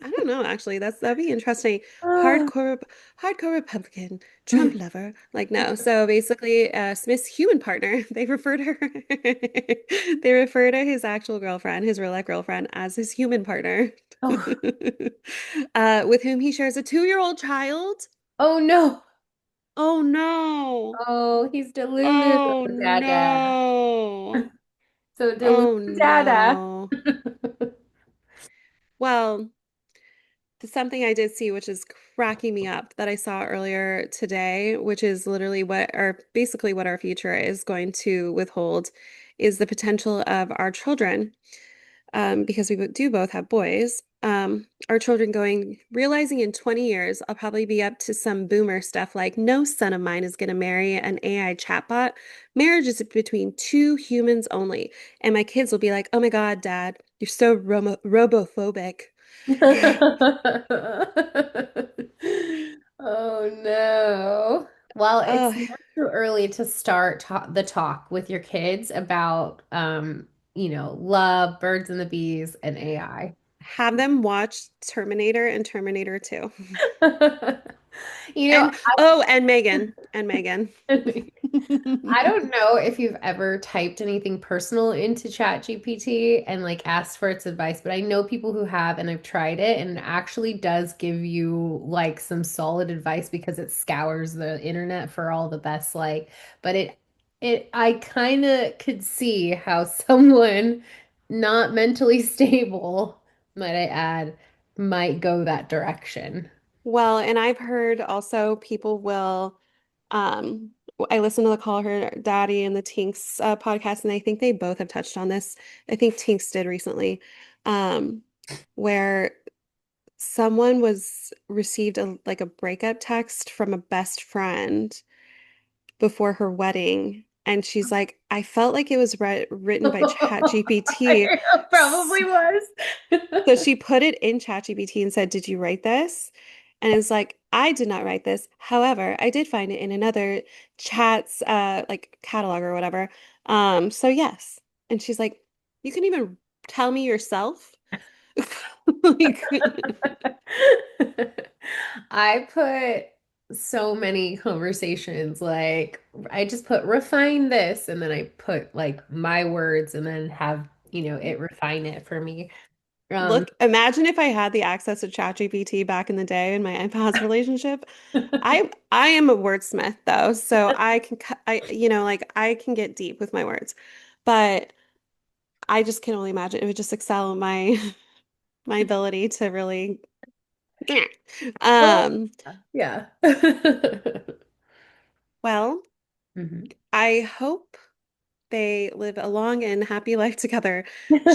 S1: I don't know actually. That'd be interesting. Hardcore, hardcore Republican, Trump lover. Like no. So basically, Smith's human partner, they refer to her, they refer to his actual girlfriend, his real life girlfriend, as his human partner,
S2: Oh,
S1: with whom he shares a 2-year-old child.
S2: oh no.
S1: Oh no.
S2: Oh, he's Delulu,
S1: Oh
S2: Dada.
S1: no.
S2: So Delulu
S1: Oh
S2: Dada.
S1: no. Well, something I did see, which is cracking me up, that I saw earlier today, which is literally basically what our future is going to withhold, is the potential of our children, because we do both have boys. Our children realizing in 20 years, I'll probably be up to some boomer stuff like, no son of mine is going to marry an AI chatbot. Marriage is between two humans only. And my kids will be like, oh my God, Dad, you're so robophobic.
S2: Oh no. Well, it's
S1: Oh,
S2: never too early to start the talk with your kids about love, birds and the bees, and AI.
S1: have them watch Terminator and Terminator 2.
S2: You know,
S1: And oh, and Megan. And Megan.
S2: I don't know if you've ever typed anything personal into ChatGPT and like asked for its advice, but I know people who have, and I've tried it, and it actually does give you like some solid advice because it scours the internet for all the best but I kind of could see how someone not mentally stable, might I add, might go that direction.
S1: Well, and I've heard also people will, um, I listen to the Call Her Daddy and the Tinks podcast, and I think they both have touched on this. I think Tinks did recently, um, where someone was received a like a breakup text from a best friend before her wedding, and she's like, I felt like it was written by ChatGPT.
S2: It probably was.
S1: So she put it in ChatGPT and said, "Did you write this?" And it was like, "I did not write this. However, I did find it in another chat's like catalog or whatever. So yes." And she's like, "You can even tell me yourself?" Like,
S2: I put so many conversations like I just put refine this and then I put like my words and then have, it refine it for me. Um
S1: look, imagine if I had the access to ChatGPT back in the day in my past relationship. I am a wordsmith though, so I can like I can get deep with my words. But I just can only imagine it would just excel in my my ability to really
S2: well,
S1: um
S2: yeah.
S1: well,
S2: Mhm.
S1: I hope they live a long and happy life together.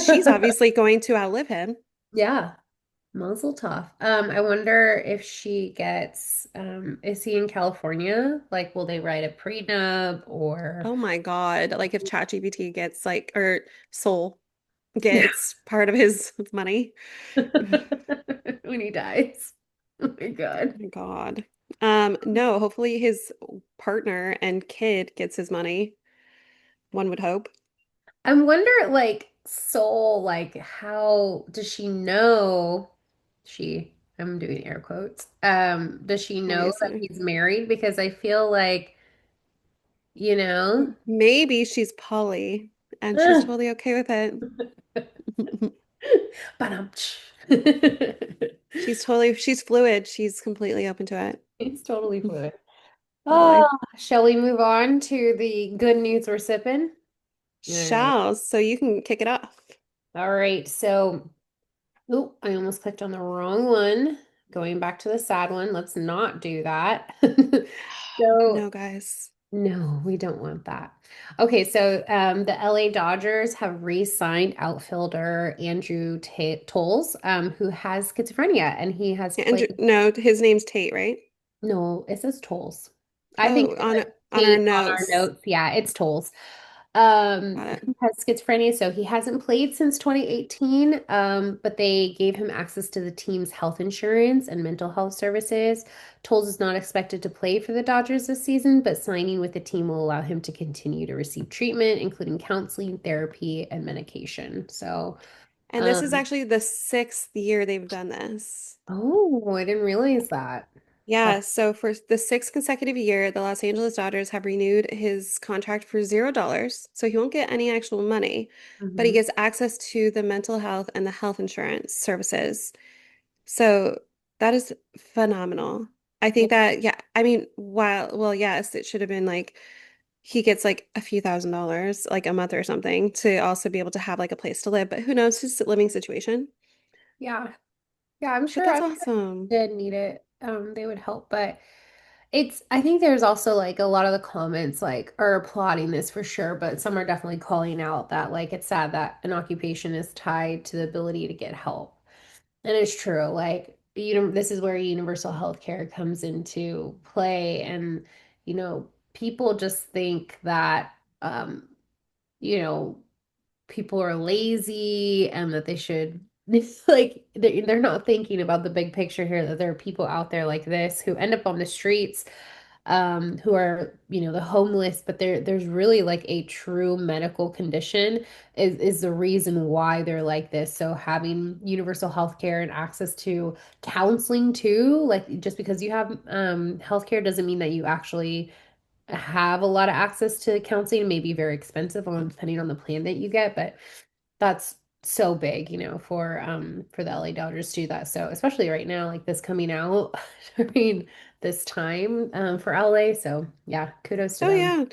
S1: She's obviously going to outlive him.
S2: Yeah. Mazel tov. I wonder if is he in California? Like, will they write a prenup or?
S1: Oh my God. Like if ChatGPT gets like or Soul gets part of his money.
S2: When he dies. Oh my
S1: Oh
S2: God.
S1: my God. No, hopefully his partner and kid gets his money, one would hope.
S2: I wonder, like, Soul, like, how does she know I'm doing air quotes. Does she know that
S1: Obviously.
S2: he's married? Because I feel like, you know,
S1: Maybe she's poly and she's totally okay with it.
S2: but
S1: She's fluid. She's completely open to it.
S2: it's totally fluid. Oh,
S1: Totally.
S2: shall we move on to the good news we're sipping? All right.
S1: Shall, so you can kick it off.
S2: All right. So, oh, I almost clicked on the wrong one. Going back to the sad one. Let's not do that. So,
S1: No, guys.
S2: no, we don't want that. Okay, so the LA Dodgers have re-signed outfielder Andrew Toles, who has schizophrenia, and he has
S1: Andrew,
S2: played.
S1: no, his name's Tate, right?
S2: No, it says Toles. I think
S1: Oh,
S2: it's like
S1: on our
S2: Tate on our
S1: notes.
S2: notes. Yeah, it's Toles.
S1: Got it.
S2: He has schizophrenia, so he hasn't played since 2018. But they gave him access to the team's health insurance and mental health services. Toles is not expected to play for the Dodgers this season, but signing with the team will allow him to continue to receive treatment, including counseling, therapy, and medication. So,
S1: And this is
S2: um,
S1: actually the sixth year they've done this.
S2: oh, I didn't realize that. That's
S1: Yeah, so for the sixth consecutive year, the Los Angeles Dodgers have renewed his contract for $0. So he won't get any actual money, but he
S2: mhm.
S1: gets access to the mental health and the health insurance services. So that is phenomenal. I
S2: Yeah.
S1: think that, yeah, I mean, well, yes, it should have been like he gets like a few $1,000s like a month or something to also be able to have like a place to live, but who knows his living situation.
S2: Yeah. Yeah, I'm
S1: But
S2: sure
S1: that's
S2: I'm
S1: awesome.
S2: did need it, they would help. But I think there's also like a lot of the comments like are applauding this for sure, but some are definitely calling out that like it's sad that an occupation is tied to the ability to get help. And it's true. Like, this is where universal health care comes into play. And, people just think that, you know, people are lazy and that they should like they're not thinking about the big picture here that there are people out there like this who end up on the streets who are, the homeless, but there's really like a true medical condition is the reason why they're like this. So having universal health care and access to counseling too, like just because you have healthcare doesn't mean that you actually have a lot of access to counseling. It may be very expensive on depending on the plan that you get, but that's so big, for the LA Dodgers to do that. So especially right now, like this coming out during this time for LA. So yeah, kudos to
S1: Oh
S2: them.
S1: yeah.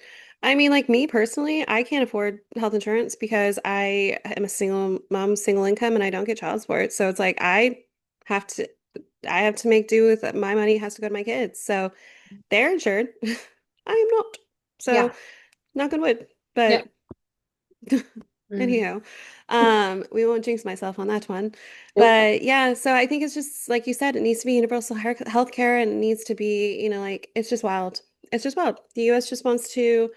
S1: I mean, like me personally, I can't afford health insurance because I am a single mom, single income, and I don't get child support. So it's like have to I have to make do with my money has to go to my kids. So they're insured. I am not. So
S2: Yeah.
S1: knock on wood.
S2: Yep.
S1: But
S2: Mm.
S1: anyhow, we won't jinx myself on that one.
S2: Nope.
S1: But yeah, so I think it's just like you said, it needs to be universal health care and it needs to be, like it's just wild. It's just wild. The US just wants to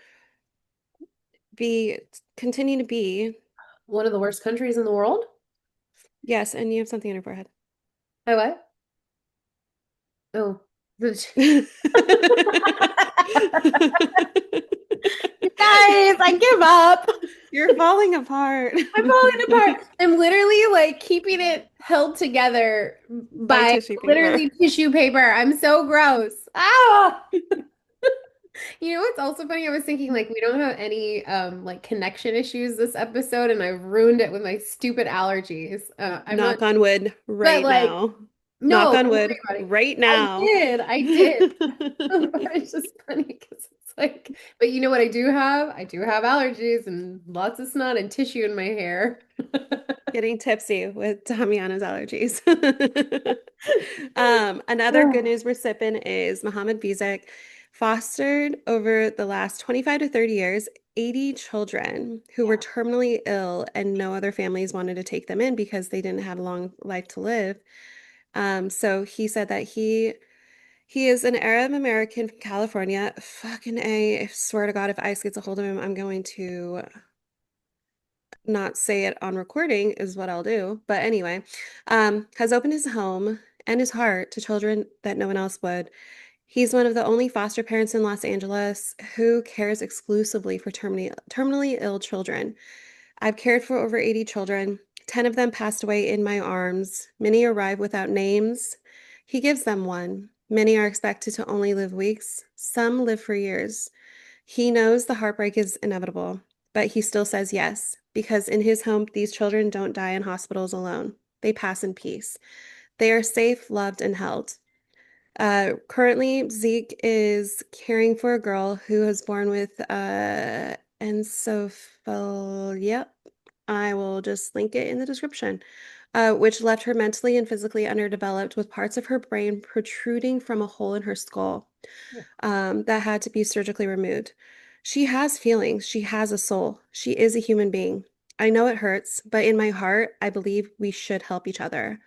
S1: be continue to be.
S2: One of the worst countries in the world.
S1: Yes, and you have something in your forehead.
S2: Oh, what? Oh. You guys, I give up.
S1: You're falling apart
S2: I'm falling apart. I'm literally like keeping it held together
S1: by
S2: by
S1: tissue paper.
S2: literally tissue paper. I'm so gross. Ah! What's also funny? I was thinking like we don't have any like connection issues this episode, and I've ruined it with my stupid allergies. I'm not,
S1: Knock on wood
S2: but
S1: right
S2: like,
S1: now. Knock
S2: no,
S1: on
S2: don't worry
S1: wood
S2: about it.
S1: right
S2: I
S1: now.
S2: did, I did. But it's just funny because it's like, but you know what I do have? I do have allergies and lots of snot and tissue in my hair.
S1: Getting tipsy with Damiana's allergies. Another good
S2: Oh,
S1: news we're sipping is Mohammed Bizek fostered over the last 25 to 30 years 80 children who were
S2: yeah.
S1: terminally ill and no other families wanted to take them in because they didn't have a long life to live. So he said that he is an Arab American from California. Fucking A, I swear to God, if ICE gets a hold of him, I'm going to not say it on recording is what I'll do. But anyway, has opened his home and his heart to children that no one else would. He's one of the only foster parents in Los Angeles who cares exclusively for terminally ill children. I've cared for over 80 children. 10 of them passed away in my arms. Many arrive without names. He gives them one. Many are expected to only live weeks. Some live for years. He knows the heartbreak is inevitable, but he still says yes, because in his home, these children don't die in hospitals alone. They pass in peace. They are safe, loved, and held. Currently, Zeke is caring for a girl who was born with encephalia. I will just link it in the description, which left her mentally and physically underdeveloped with parts of her brain protruding from a hole in her skull that had to be surgically removed. She has feelings. She has a soul. She is a human being. I know it hurts, but in my heart, I believe we should help each other.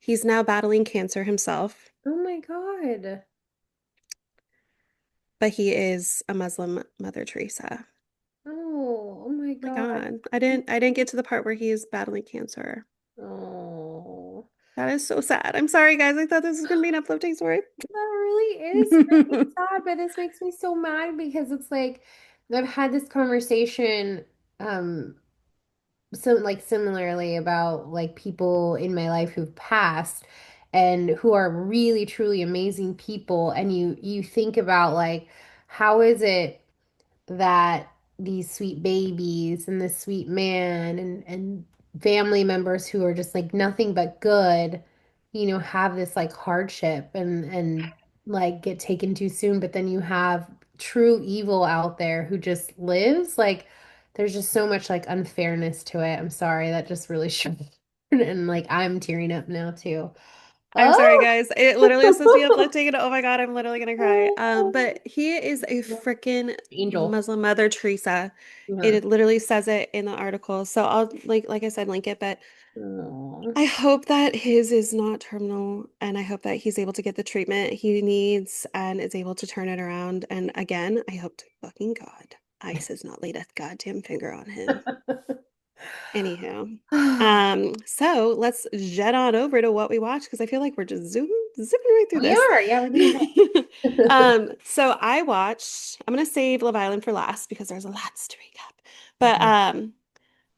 S1: He's now battling cancer himself,
S2: Oh my God.
S1: but he is a Muslim Mother Teresa.
S2: Oh, oh my
S1: My
S2: God.
S1: God, I didn't get to the part where he is battling cancer.
S2: Oh,
S1: That is so sad. I'm sorry, guys. I thought this was gonna be an uplifting story.
S2: that really is really sad, but this makes me so mad because it's like I've had this conversation um so like similarly about like people in my life who've passed and who are really truly amazing people, and you think about like how is it that these sweet babies and this sweet man and family members who are just like nothing but good, have this like hardship and like get taken too soon, but then you have true evil out there who just lives like there's just so much like unfairness to it. I'm sorry, that just really struck and like I'm tearing up now too.
S1: I'm sorry,
S2: Oh.
S1: guys. It literally was supposed to be uplifting, and oh my God, I'm literally gonna cry. But he is a freaking
S2: Angel.
S1: Muslim Mother Teresa.
S2: Yeah.
S1: It literally says it in the article. So I'll like I said, link it. But
S2: Oh.
S1: I hope that his is not terminal, and I hope that he's able to get the treatment he needs and is able to turn it around. And again, I hope to fucking God ICE has not laid a goddamn finger on him. Anywho, so let's jet on over to what we watched because I feel like we're just zooming, zipping right through
S2: We
S1: this.
S2: are. Yeah, we're doing good.
S1: So I watched, I'm gonna save Love Island for last because there's lots to recap. But
S2: Mhm.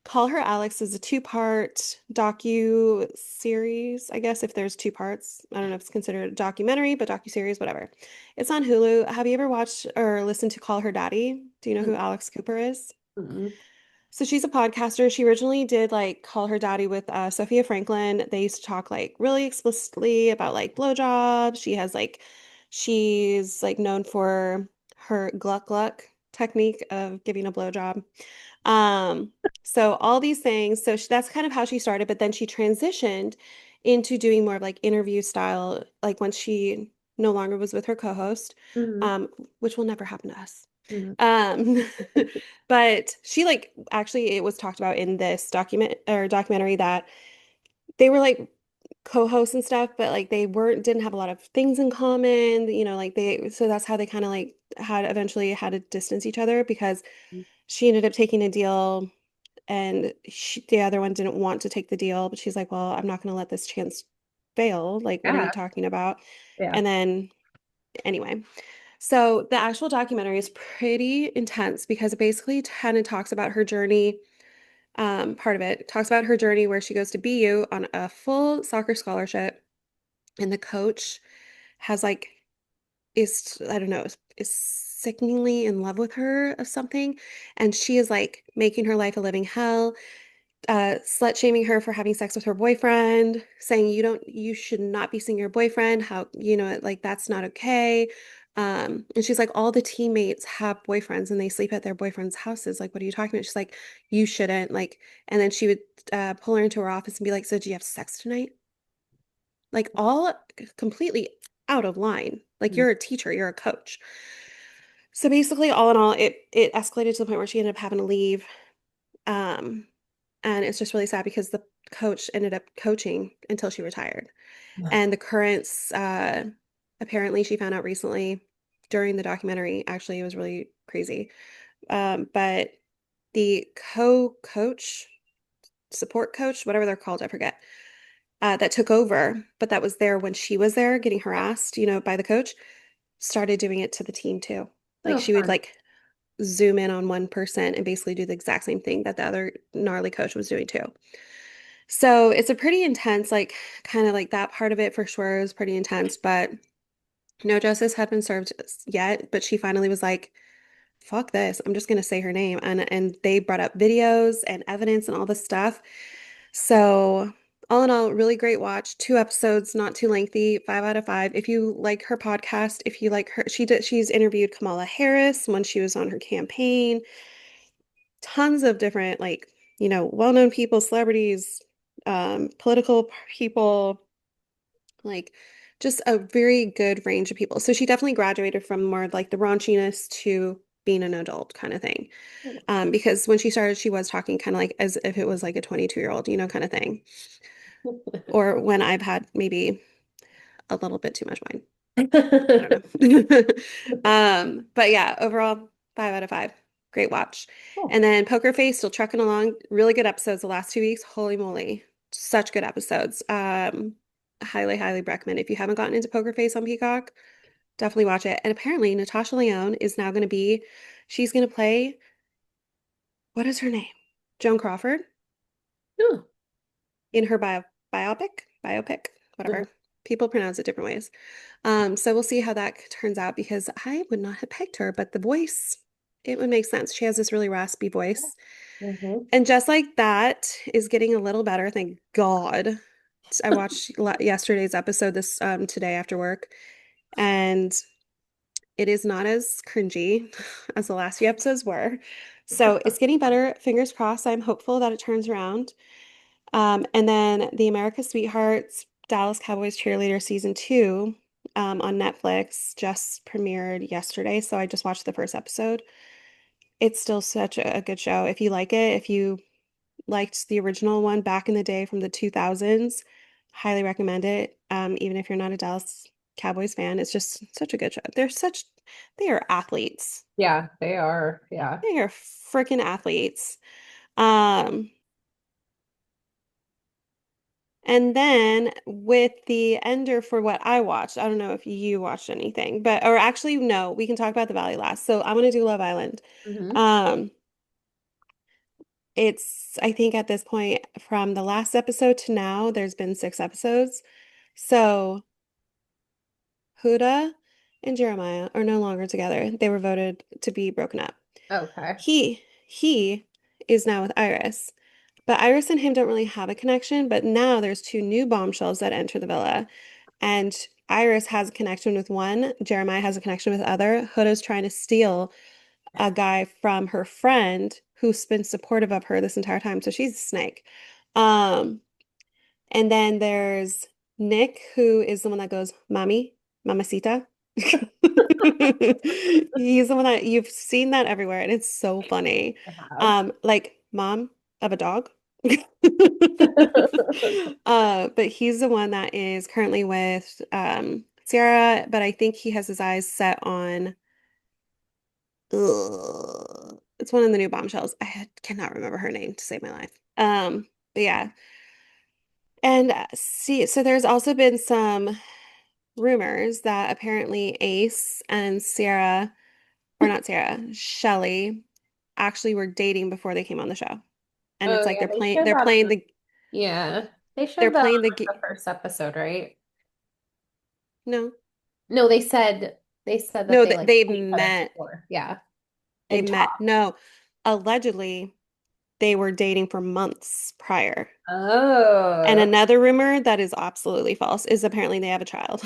S1: Call Her Alex is a two-part docu series, I guess if there's two parts. I don't know if it's considered a documentary, but docu-series, whatever. It's on Hulu. Have you ever watched or listened to Call Her Daddy? Do you know who Alex Cooper is?
S2: Mhm.
S1: So she's a podcaster. She originally did like Call Her Daddy with Sophia Franklin. They used to talk like really explicitly about like blowjobs. She's like known for her gluck gluck technique of giving a blowjob. Um, so all these things. That's kind of how she started, but then she transitioned into doing more of like interview style, like when she no longer was with her co-host,
S2: Mhm.
S1: um, which will never happen to us.
S2: Mhm.
S1: Um, but she like actually it was talked about in this documentary that they were like co-hosts and stuff, but like they didn't have a lot of things in common, like so that's how they kind of like had to distance each other because she ended up taking a deal and the other one didn't want to take the deal, but she's like, well, I'm not going to let this chance fail. Like, what are you
S2: Yeah.
S1: talking about?
S2: Yeah.
S1: And then anyway, so the actual documentary is pretty intense because it basically kind of talks about her journey. Part of it talks about her journey where she goes to BU on a full soccer scholarship, and the coach has like I don't know, is sickeningly in love with her of something, and she is like making her life a living hell, slut shaming her for having sex with her boyfriend, saying you should not be seeing your boyfriend, how, like that's not okay. And she's like, all the teammates have boyfriends and they sleep at their boyfriends' houses. Like, what are you talking about? She's like, you shouldn't. Like, and then she would pull her into her office and be like, so do you have sex tonight? Like, all completely out of line. Like,
S2: Mhm.
S1: you're a teacher, you're a coach. So basically, all in all, it escalated to the point where she ended up having to leave. Um, and it's just really sad because the coach ended up coaching until she retired. And the currents, apparently, she found out recently during the documentary. Actually, it was really crazy. But the co-coach, support coach, whatever they're called, I forget, that took over, but that was there when she was there getting harassed, by the coach, started doing it to the team too. Like
S2: Oh,
S1: she would
S2: fun.
S1: like zoom in on one person and basically do the exact same thing that the other gnarly coach was doing too. So it's a pretty intense, like kind of like that part of it for sure is pretty intense, but no justice had been served yet. But she finally was like, fuck this. I'm just gonna say her name. And they brought up videos and evidence and all this stuff. So all in all, really great watch. Two episodes, not too lengthy, 5 out of 5. If you like her podcast, if you like her, she's interviewed Kamala Harris when she was on her campaign, tons of different like, well-known people, celebrities, political people, like just a very good range of people. So she definitely graduated from more like the raunchiness to being an adult kind of thing. Because when she started, she was talking kind of like as if it was like a 22-year-old, kind of thing. Or when I've had maybe a little bit too much wine. I don't know. But yeah, overall, 5 out of 5. Great watch.
S2: Cool.
S1: And then Poker Face still trucking along. Really good episodes the last 2 weeks. Holy moly. Such good episodes. Highly, highly recommend. If you haven't gotten into Poker Face on Peacock, definitely watch it. And apparently Natasha Lyonne is now she's gonna play, what is her name? Joan Crawford
S2: Oh.
S1: in her biopic,
S2: Uh-huh.
S1: whatever. People pronounce it different ways. So we'll see how that turns out because I would not have picked her, but the voice, it would make sense. She has this really raspy voice.
S2: Mhm.
S1: And just like that is getting a little better, thank God. I watched yesterday's episode this today after work, and it is not as cringy as the last few episodes were. So it's getting better. Fingers crossed. I'm hopeful that it turns around. And then the America's Sweethearts Dallas Cowboys Cheerleader season 2 on Netflix just premiered yesterday. So I just watched the first episode. It's still such a good show. If you like it, if you liked the original one back in the day from the 2000s, highly recommend it. Even if you're not a Dallas Cowboys fan, it's just such a good show. They are athletes.
S2: Yeah, they are. Yeah.
S1: They are freaking athletes. Um, And then with the ender for what I watched, I don't know if you watched anything, but or actually no, we can talk about the Valley last. So I'm gonna do Love Island.
S2: Hmm.
S1: Um, it's I think at this point from the last episode to now, there's been 6 episodes. So Huda and Jeremiah are no longer together. They were voted to be broken up.
S2: Okay.
S1: He is now with Iris. But Iris and him don't really have a connection, but now there's 2 new bombshells that enter the villa. And Iris has a connection with one, Jeremiah has a connection with the other. Huda's trying to steal a guy from her friend who's been supportive of her this entire time. So she's a snake. Um, and then there's Nick, who is the one that goes, Mommy, Mamacita. He's the one that you've seen that everywhere, and it's so funny.
S2: I have.
S1: Like mom of a dog. But he's the one that is currently with Sierra, but I think he has his eyes set on it's one of the new bombshells. Cannot remember her name to save my life. But yeah. And see, so there's also been some rumors that apparently Ace and Sierra, or not Sierra, Shelly, actually were dating before they came on the show. And
S2: Oh
S1: it's like
S2: yeah,
S1: they're
S2: they
S1: playing
S2: showed
S1: they're
S2: that.
S1: playing the
S2: Yeah, they
S1: they're
S2: showed that on
S1: playing the
S2: like, the first episode, right?
S1: no.
S2: No, they said that
S1: No,
S2: they like
S1: they've
S2: told each other
S1: met.
S2: before. Yeah,
S1: They
S2: and
S1: met.
S2: talked.
S1: No. Allegedly, they were dating for months prior. And
S2: Oh.
S1: another rumor that is absolutely false is apparently they have a child.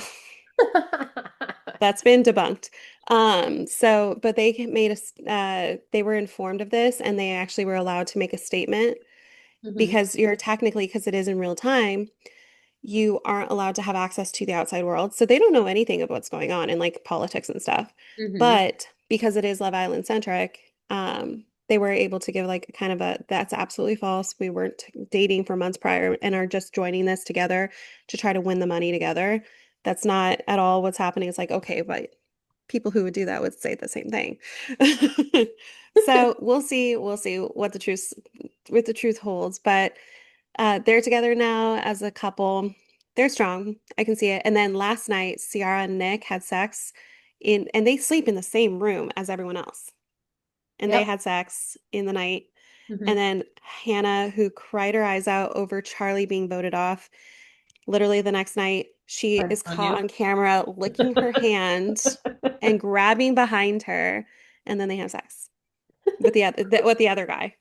S1: That's been debunked. But they made they were informed of this and they actually were allowed to make a statement
S2: Hmm.
S1: because you're technically, because it is in real time, you aren't allowed to have access to the outside world. So they don't know anything of what's going on in like politics and stuff.
S2: Hmm.
S1: But because it is Love Island centric, they were able to give like kind of a that's absolutely false. We weren't dating for months prior and are just joining this together to try to win the money together. That's not at all what's happening. It's like, okay, but people who would do that would say the same thing. So we'll see what the truth holds. But they're together now as a couple. They're strong. I can see it. And then last night, Ciara and Nick had sex and they sleep in the same room as everyone else. And they
S2: Yep.
S1: had sex in the night. And
S2: Hmm.
S1: then Hannah, who cried her eyes out over Charlie being voted off, literally the next night, she
S2: Hard
S1: is
S2: on
S1: caught
S2: you.
S1: on camera licking her hand and grabbing behind her. And then they have sex with the other guy.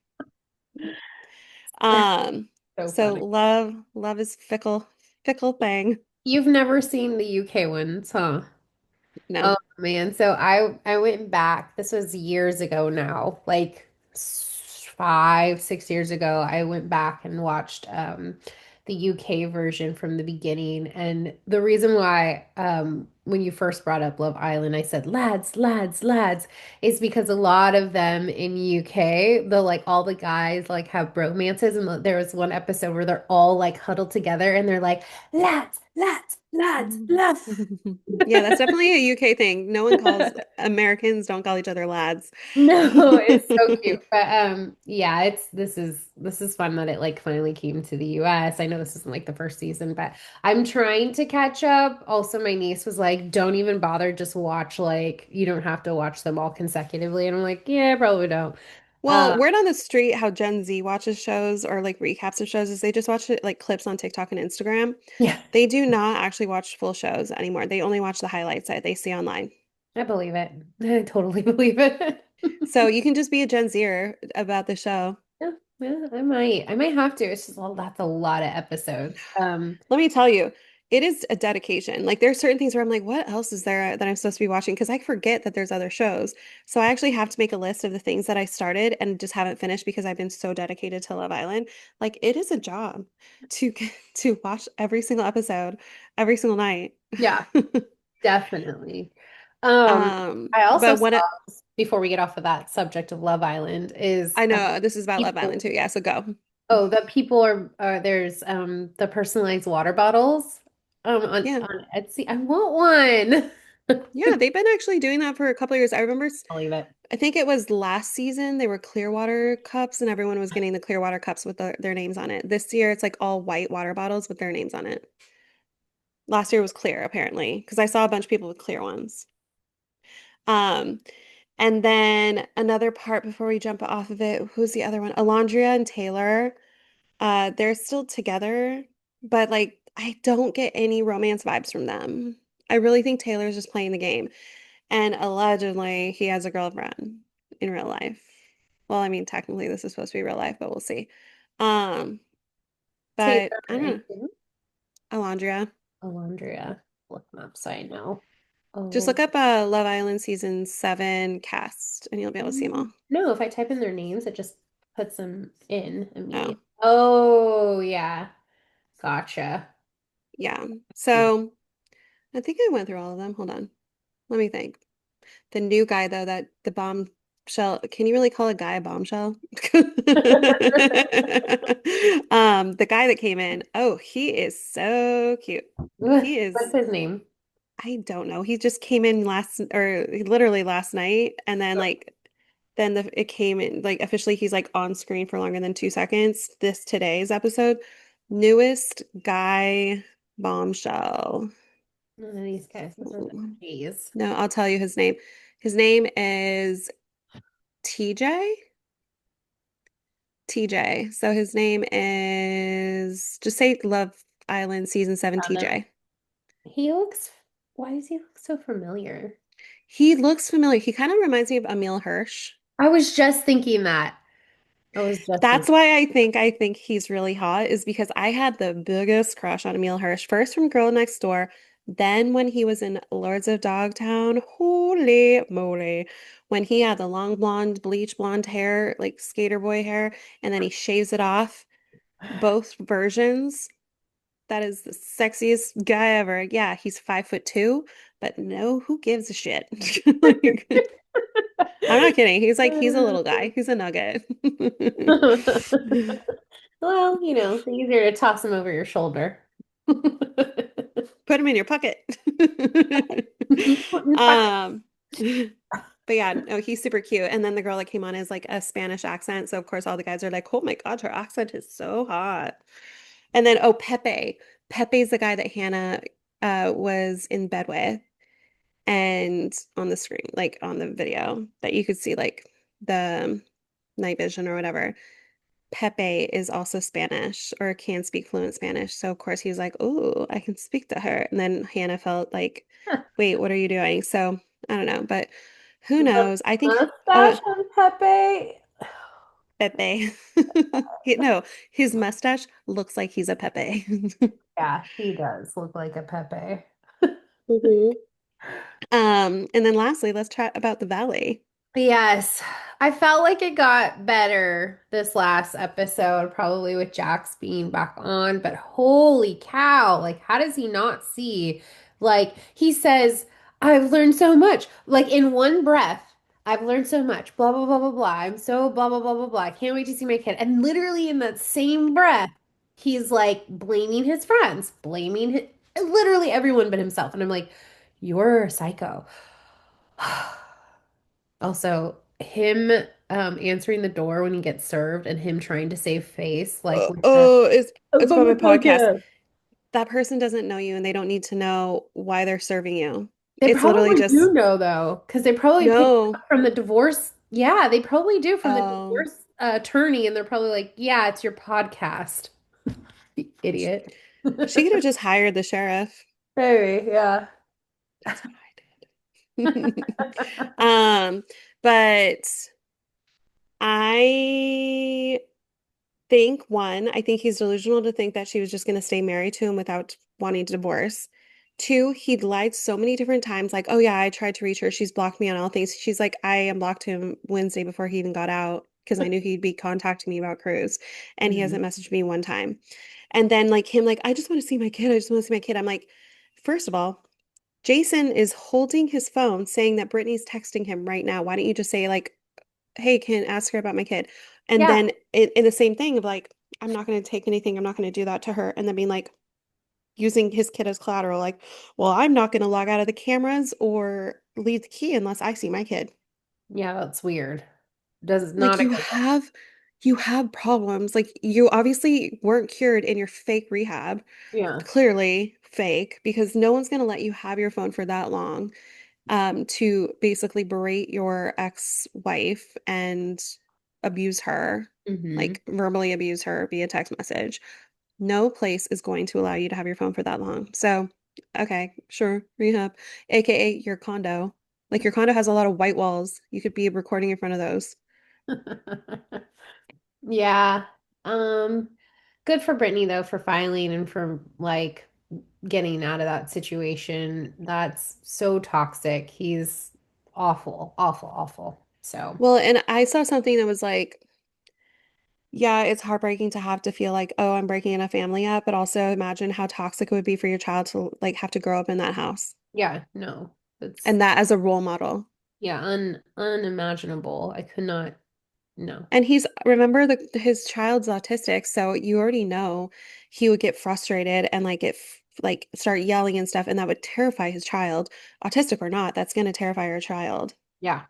S1: Um,
S2: So
S1: so
S2: funny.
S1: love is fickle thing.
S2: You've never seen the UK ones, huh?
S1: No.
S2: Oh man, so I went back. This was years ago now, like 5, 6 years ago. I went back and watched the UK version from the beginning. And the reason why when you first brought up Love Island, I said lads, lads, lads, is because a lot of them in UK, the like all the guys like have bromances, and there was one episode where they're all like huddled together and they're like lads, lads, lads, lads.
S1: Yeah, that's definitely a UK thing. No one calls Americans don't call each other lads.
S2: No, it's so cute. But yeah, this is fun that it like finally came to the US. I know this isn't like the first season, but I'm trying to catch up. Also, my niece was like, "Don't even bother, just watch like you don't have to watch them all consecutively." And I'm like, "Yeah, I probably don't."
S1: Well,
S2: Uh
S1: word on the street how Gen Z watches shows or like recaps of shows is they just watch it like clips on TikTok and Instagram.
S2: yeah,
S1: They do not actually watch full shows anymore. They only watch the highlights that they see online.
S2: I believe it. I totally believe it.
S1: So you can just be a Gen Zer about the show.
S2: Yeah, yeah, I might have to. It's just that's a lot of episodes.
S1: Let me tell you, it is a dedication. Like there's certain things where I'm like, what else is there that I'm supposed to be watching? Because I forget that there's other shows. So I actually have to make a list of the things that I started and just haven't finished because I've been so dedicated to Love Island. Like it is a job to to watch every single episode every single night.
S2: Yeah, definitely. Um, I also
S1: But
S2: saw,
S1: what
S2: before we get off of that subject of Love Island, is
S1: I know this is about Love Island
S2: people,
S1: too. Yeah, so go.
S2: oh, that people there's the personalized water bottles on
S1: Yeah.
S2: on Etsy. I want one.
S1: Yeah, they've been actually doing that for a couple of years. I remember,
S2: Believe it.
S1: I think it was last season, they were Clearwater cups and everyone was getting the Clearwater cups with their names on it. This year, it's like all white water bottles with their names on it. Last year was clear, apparently, because I saw a bunch of people with clear ones. Um, and then another part before we jump off of it, who's the other one? Alondria and Taylor. They're still together, but like I don't get any romance vibes from them. I really think Taylor's just playing the game. And allegedly he has a girlfriend in real life. Well, I mean, technically this is supposed to be real life, but we'll see. Um, but
S2: Taylor
S1: I don't know.
S2: and who?
S1: Alondria.
S2: Alondria. Look them up so I know.
S1: Just
S2: Oh.
S1: look up Love Island season 7 cast and you'll be able to see them all.
S2: No, if I type in their names, it just puts them in
S1: Oh,
S2: immediately. Oh, yeah. Gotcha.
S1: yeah. So I think I went through all of them. Hold on. Let me think. The new guy though, that the bombshell, can you really call a guy a bombshell? The guy that came in, oh, he is so cute. He
S2: What's
S1: is,
S2: his name?
S1: I don't know. He just came in last or literally last night and then like then it came in like officially he's like on screen for longer than 2 seconds. This today's episode, newest guy bombshell.
S2: None of these guys. Those are the G's.
S1: No, I'll tell you his name. His name is TJ. TJ. So his name is just say Love Island season 7
S2: Found him.
S1: TJ.
S2: He looks, why does he look so familiar?
S1: He looks familiar. He kind of reminds me of Emil Hirsch.
S2: I was just thinking that. I was just
S1: That's
S2: thinking.
S1: why I think he's really hot is because I had the biggest crush on Emil Hirsch first from Girl Next Door, then when he was in Lords of Dogtown, holy moly, when he had the long blonde, bleach blonde hair, like skater boy hair, and then he shaves it off, both versions. That is the sexiest guy ever. Yeah, he's 5'2", but no, who gives a shit? Like, I'm not kidding. He's a little guy. He's a nugget.
S2: Well, it's easier to toss him over your shoulder.
S1: Put him in your pocket.
S2: Put in your pocket.
S1: Um, but yeah, no, he's super cute. And then the girl that came on is like a Spanish accent. So of course all the guys are like, oh my God, her accent is so hot. And then oh, Pepe. Pepe's the guy that Hannah was in bed with and on the screen, like on the video that you could see like the night vision or whatever. Pepe is also Spanish or can speak fluent Spanish. So of course he was like, "Oh, I can speak to her." And then Hannah felt like, "Wait, what are you doing?" So I don't know, but who
S2: The
S1: knows? I think
S2: mustache on Pepe.
S1: Pepe. No, his mustache looks like he's a Pepe.
S2: Yeah, he does look like a Pepe.
S1: hmm and then lastly, let's chat about the valley.
S2: Yes, I felt like it got better this last episode, probably with Jax being back on, but holy cow, like, how does he not see? Like, he says, I've learned so much, like, in one breath. I've learned so much, blah, blah, blah, blah, blah. I'm so blah, blah, blah, blah, blah. I can't wait to see my kid. And literally in that same breath, he's like blaming his friends, blaming literally everyone but himself. And I'm like, you're a psycho. Also, him answering the door when he gets served and him trying to save face, like with the
S1: Oh, it's
S2: from
S1: from
S2: the
S1: a podcast.
S2: podcast.
S1: That person doesn't know you and they don't need to know why they're serving you.
S2: They
S1: It's literally
S2: probably
S1: just
S2: do know though, because they probably picked it
S1: no.
S2: up from the divorce. Yeah, they probably do from the
S1: Um,
S2: divorce attorney, and they're probably like, "Yeah, it's your podcast, you idiot."
S1: she could have just hired the sheriff.
S2: Maybe, yeah.
S1: That's what I did. But I think one, I think he's delusional to think that she was just going to stay married to him without wanting to divorce. Two, he lied so many different times, like, oh yeah, I tried to reach her. She's blocked me on all things. She's like, I unblocked him Wednesday before he even got out because I knew he'd be contacting me about cruise. And he
S2: Mhm.
S1: hasn't messaged me one time. And then like him, like, I just want to see my kid. I just want to see my kid. I'm like, first of all, Jason is holding his phone saying that Brittany's texting him right now. Why don't you just say like, hey, can ask her about my kid? And
S2: Yeah,
S1: then in the same thing of like, I'm not going to take anything. I'm not going to do that to her. And then being like, using his kid as collateral, like, well, I'm not going to log out of the cameras or leave the key unless I see my kid.
S2: Yeah, that's weird. Does
S1: Like
S2: not a good look.
S1: you have problems. Like you obviously weren't cured in your fake rehab.
S2: Yeah.
S1: Clearly fake because no one's going to let you have your phone for that long to basically berate your ex-wife and abuse her,
S2: Hmm.
S1: like verbally abuse her via text message. No place is going to allow you to have your phone for that long. So, okay, sure, rehab, aka your condo. Like your condo has a lot of white walls. You could be recording in front of those.
S2: Yeah. Um, Good for Brittany though for filing and for like getting out of that situation. That's so toxic. He's awful, awful, awful. So,
S1: Well, and I saw something that was like, yeah, it's heartbreaking to have to feel like, oh, I'm breaking a family up, but also imagine how toxic it would be for your child to like have to grow up in that house.
S2: yeah, no. It's
S1: And that as a role model.
S2: yeah, unimaginable. I could not no.
S1: And remember his child's autistic, so you already know he would get frustrated and like like start yelling and stuff, and that would terrify his child. Autistic or not, that's going to terrify your child.
S2: Yeah,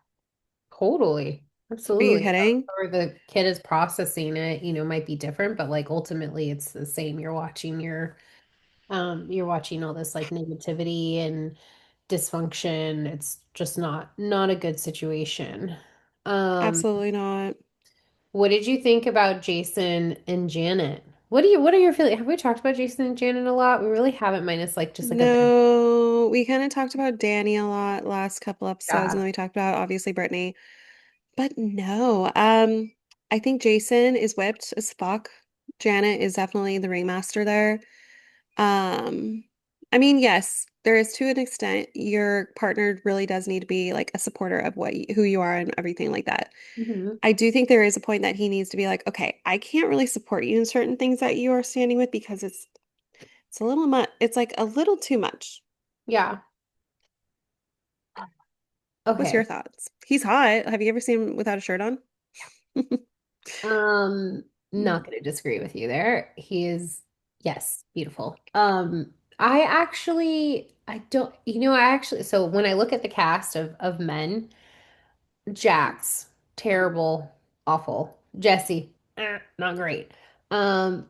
S2: totally.
S1: Are you
S2: Absolutely.
S1: kidding?
S2: Or the kid is processing it, might be different, but like ultimately it's the same. You're watching all this like negativity and dysfunction. It's just not a good situation. Um,
S1: Absolutely not.
S2: what did you think about Jason and Janet? What are your feelings? Have we talked about Jason and Janet a lot? We really haven't, minus like just like a bit.
S1: No, we kind of talked about Danny a lot last couple episodes, and
S2: Yeah.
S1: then we talked about obviously Brittany. But no, I think Jason is whipped as fuck. Janet is definitely the ringmaster there. Um, I mean, yes, there is to an extent your partner really does need to be like a supporter of who you are and everything like that.
S2: Hmm.
S1: I do think there is a point that he needs to be like, okay, I can't really support you in certain things that you are standing with because it's a little much. It's like a little too much.
S2: Yeah.
S1: What's
S2: Okay.
S1: your thoughts? He's hot. Have you ever seen him without a shirt on?
S2: Um, Not going to disagree with you there. He is, yes, beautiful. I don't, so when I look at the cast of men, Jax, terrible, awful. Jesse, not great. Um,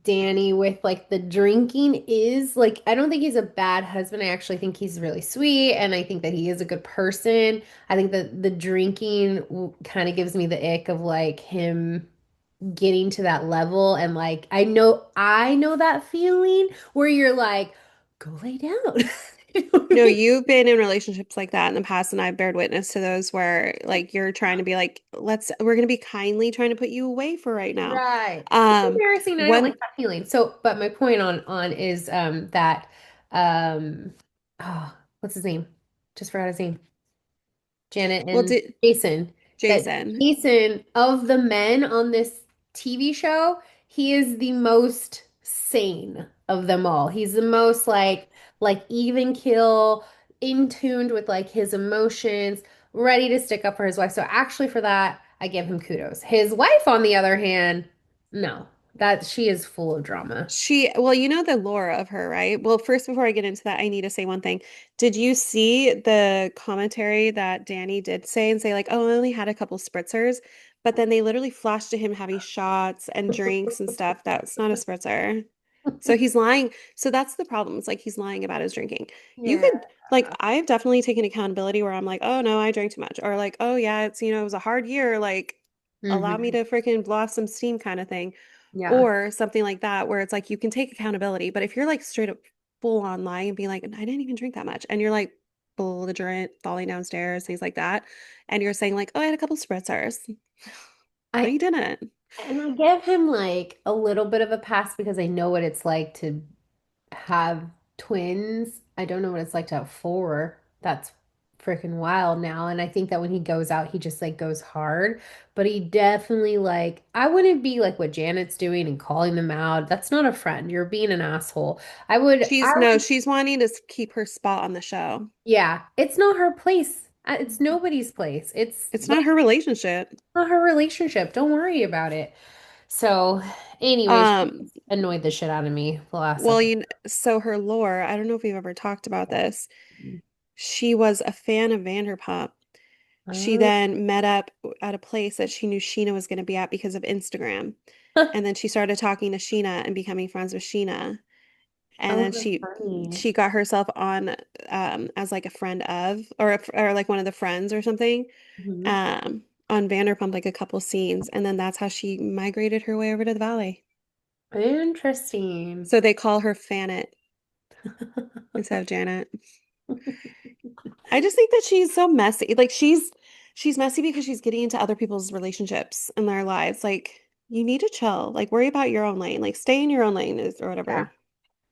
S2: Danny with like the drinking is like, I don't think he's a bad husband. I actually think he's really sweet and I think that he is a good person. I think that the drinking kind of gives me the ick of like him getting to that level and like I know that feeling where you're like go lay down. You know what I
S1: No,
S2: mean?
S1: you've been in relationships like that in the past, and I've bared witness to those where like you're trying to be like, we're gonna be kindly trying to put you away for right now.
S2: Right. It's
S1: Um,
S2: embarrassing. I don't like
S1: one,
S2: that feeling. So, but my point on is that um what's his name? Just forgot his name. Janet
S1: well,
S2: and
S1: did
S2: Jason, that
S1: Jason.
S2: Jason, of the men on this TV show, he is the most sane of them all. He's the most like even kill, in tuned with like his emotions, ready to stick up for his wife. So actually for that, I give him kudos. His wife, on the other hand, no, that she is full of drama.
S1: Well, you know the lore of her, right? Well, first, before I get into that, I need to say one thing. Did you see the commentary that Danny did say and say, like, oh, I only had a couple spritzers, but then they literally flashed to him having shots and drinks and stuff. That's not a spritzer. So he's lying. So that's the problem. It's like he's lying about his drinking. You
S2: Yeah.
S1: could, like, I've definitely taken accountability where I'm like, oh, no, I drank too much. Or like, oh, yeah, it was a hard year. Like, allow me
S2: Hmm.
S1: to freaking blow off some steam kind of thing
S2: Yeah.
S1: or something like that where it's like you can take accountability. But if you're like straight up full on lying and being like, I didn't even drink that much, and you're like belligerent, falling downstairs, things like that, and you're saying like, oh, I had a couple spritzers. No,
S2: I
S1: you didn't.
S2: And I give him like a little bit of a pass because I know what it's like to have twins. I don't know what it's like to have four. That's freaking wild now. And I think that when he goes out, he just like goes hard. But he definitely like, I wouldn't be like what Janet's doing and calling them out. That's not a friend. You're being an asshole. I
S1: She's no,
S2: would,
S1: she's wanting to keep her spot on the show.
S2: yeah, it's not her place. It's nobody's place. It's
S1: It's not her relationship.
S2: not her relationship. Don't worry about it. So, anyways, she
S1: Um,
S2: annoyed the shit out of me the last
S1: well,
S2: episode.
S1: so her lore, I don't know if we've ever talked about this. She was a fan of Vanderpump. She
S2: Oh,
S1: then met up at a place that she knew Sheena was going to be at because of Instagram. And then she started talking to Sheena and becoming friends with Sheena. And
S2: oh,
S1: then
S2: how funny.
S1: she got herself on as like a friend of or like one of the friends or something
S2: Mhm.
S1: um on Vanderpump like a couple scenes and then that's how she migrated her way over to the valley.
S2: Interesting.
S1: So they call her Fanet instead of Janet. I just think that she's so messy. Like she's messy because she's getting into other people's relationships and their lives. Like you need to chill. Like worry about your own lane. Like stay in your own lane is or
S2: Yeah.
S1: whatever.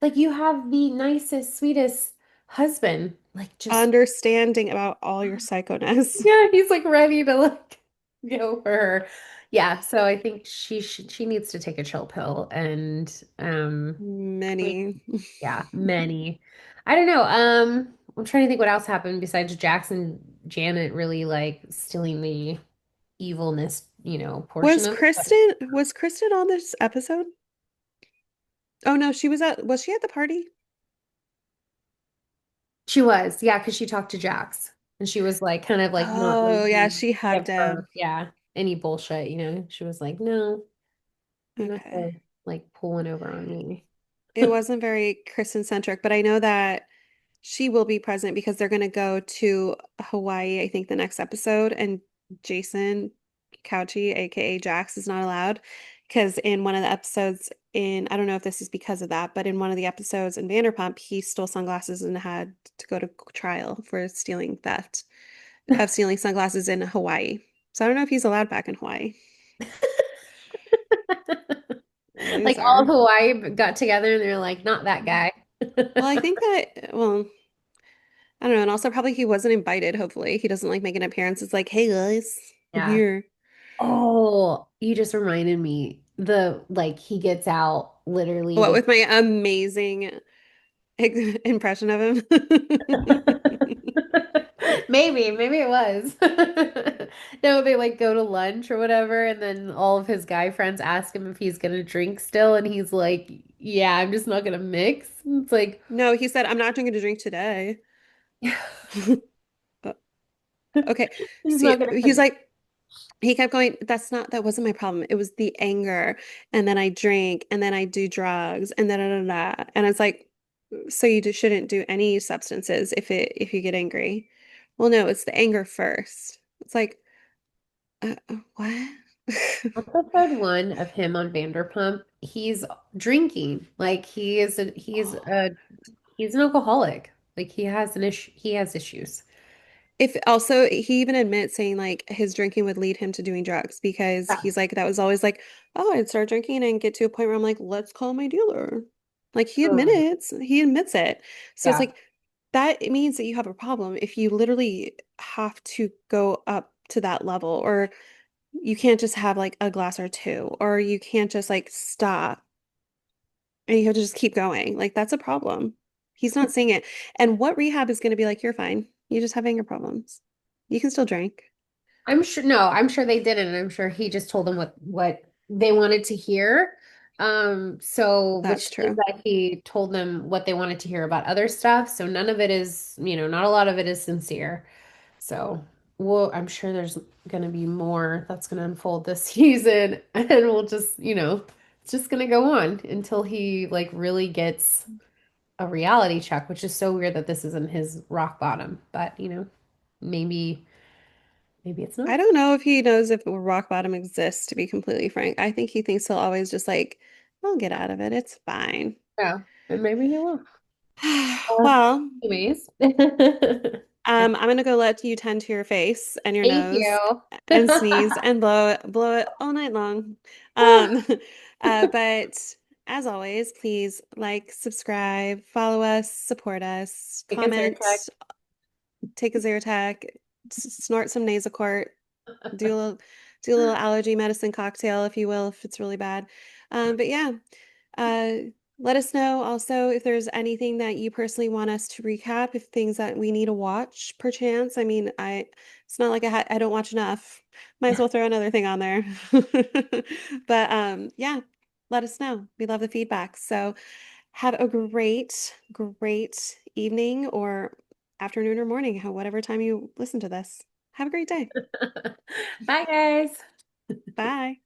S2: Like you have the nicest, sweetest husband. Like just
S1: Understanding about all your psychoness.
S2: yeah, he's like ready to like go for her. Yeah, so I think she needs to take a chill pill and like,
S1: Many.
S2: yeah, many. I don't know. I'm trying to think what else happened besides Jackson Janet really like stealing the evilness, portion of it.
S1: Was Kristen on this episode? Oh no, was she at the party?
S2: She was, yeah, because she talked to Jax and she was like kind of like not
S1: Oh
S2: letting
S1: yeah,
S2: him
S1: she
S2: give
S1: hugged him.
S2: her, yeah, any bullshit. She was like, no, you don't have
S1: Okay.
S2: to like pull one over on me.
S1: It wasn't very Kristen centric, but I know that she will be present because they're going to go to Hawaii, I think, the next episode, and Jason Couchy, aka Jax, is not allowed because in one of the episodes I don't know if this is because of that, but in one of the episodes in Vanderpump, he stole sunglasses and had to go to trial for stealing sunglasses in Hawaii. So I don't know if he's allowed back in Hawaii.
S2: Like all of
S1: Loser.
S2: Hawaii got together and they're like, not that guy.
S1: Well, I think that, well, I don't know. And also, probably he wasn't invited, hopefully. He doesn't like making appearances like, hey guys, I'm
S2: Yeah.
S1: here.
S2: Oh, you just reminded me. The like he gets out literally
S1: What
S2: the
S1: with my amazing impression of him?
S2: maybe it was. No, they like go to lunch or whatever, and then all of his guy friends ask him if he's gonna drink still, and he's like, "Yeah, I'm just not gonna mix." It's like,
S1: No, he said, I'm not drinking to drink today. Uh, Okay.
S2: he's
S1: See,
S2: not gonna
S1: he's
S2: finish.
S1: like, he kept going, that wasn't my problem. It was the anger. And then I drink and then I do drugs and then da, da, da. And it's like, so you just shouldn't do any substances if you get angry. Well, no, it's the anger first. It's like, what?
S2: Episode one of him on Vanderpump, he's drinking. Like he's an alcoholic. Like he has an issue. He has issues.
S1: If also he even admits saying like his drinking would lead him to doing drugs because
S2: Yeah.
S1: he's like that was always like, oh, I'd start drinking and get to a point where I'm like, let's call my dealer. Like
S2: Oh,
S1: he admits it. So it's
S2: yeah.
S1: like that it means that you have a problem if you literally have to go up to that level or you can't just have like a glass or two or you can't just like stop and you have to just keep going. Like that's a problem. He's not saying it. And what rehab is going to be like, you're fine. You just have anger problems. You can still drink.
S2: I'm sure, no, I'm sure they didn't. And I'm sure he just told them what they wanted to hear. Which
S1: That's
S2: means
S1: true.
S2: that he told them what they wanted to hear about other stuff. So none of it is, not a lot of it is sincere. So, well, I'm sure there's going to be more that's going to unfold this season. And we'll just, it's just going to go on until he like really gets a reality check, which is so weird that this isn't his rock bottom. But, maybe, maybe it's not.
S1: I don't know if he knows if rock bottom exists, to be completely frank. I think he thinks he'll always just like, I'll get out of it. It's fine.
S2: Yeah, and maybe he will. Uh,
S1: Well,
S2: anyways,
S1: I'm gonna go let you tend to your face and your
S2: thank
S1: nose
S2: you.
S1: and sneeze and blow it all night long. Um, but as always, please like, subscribe, follow us, support us,
S2: Take a Zyrtec.
S1: comment, take a Zyrtec, snort some Nasacort, do a little allergy medicine cocktail, if you will, if it's really bad. But yeah, uh, Let us know also if there's anything that you personally want us to recap, if things that we need to watch, perchance. I mean, it's not like I don't watch enough. Might as well throw another thing on there. But yeah, let us know. We love the feedback. So have a great evening or afternoon or morning, whatever time you listen to this. Have a great day.
S2: Bye, guys.
S1: Bye.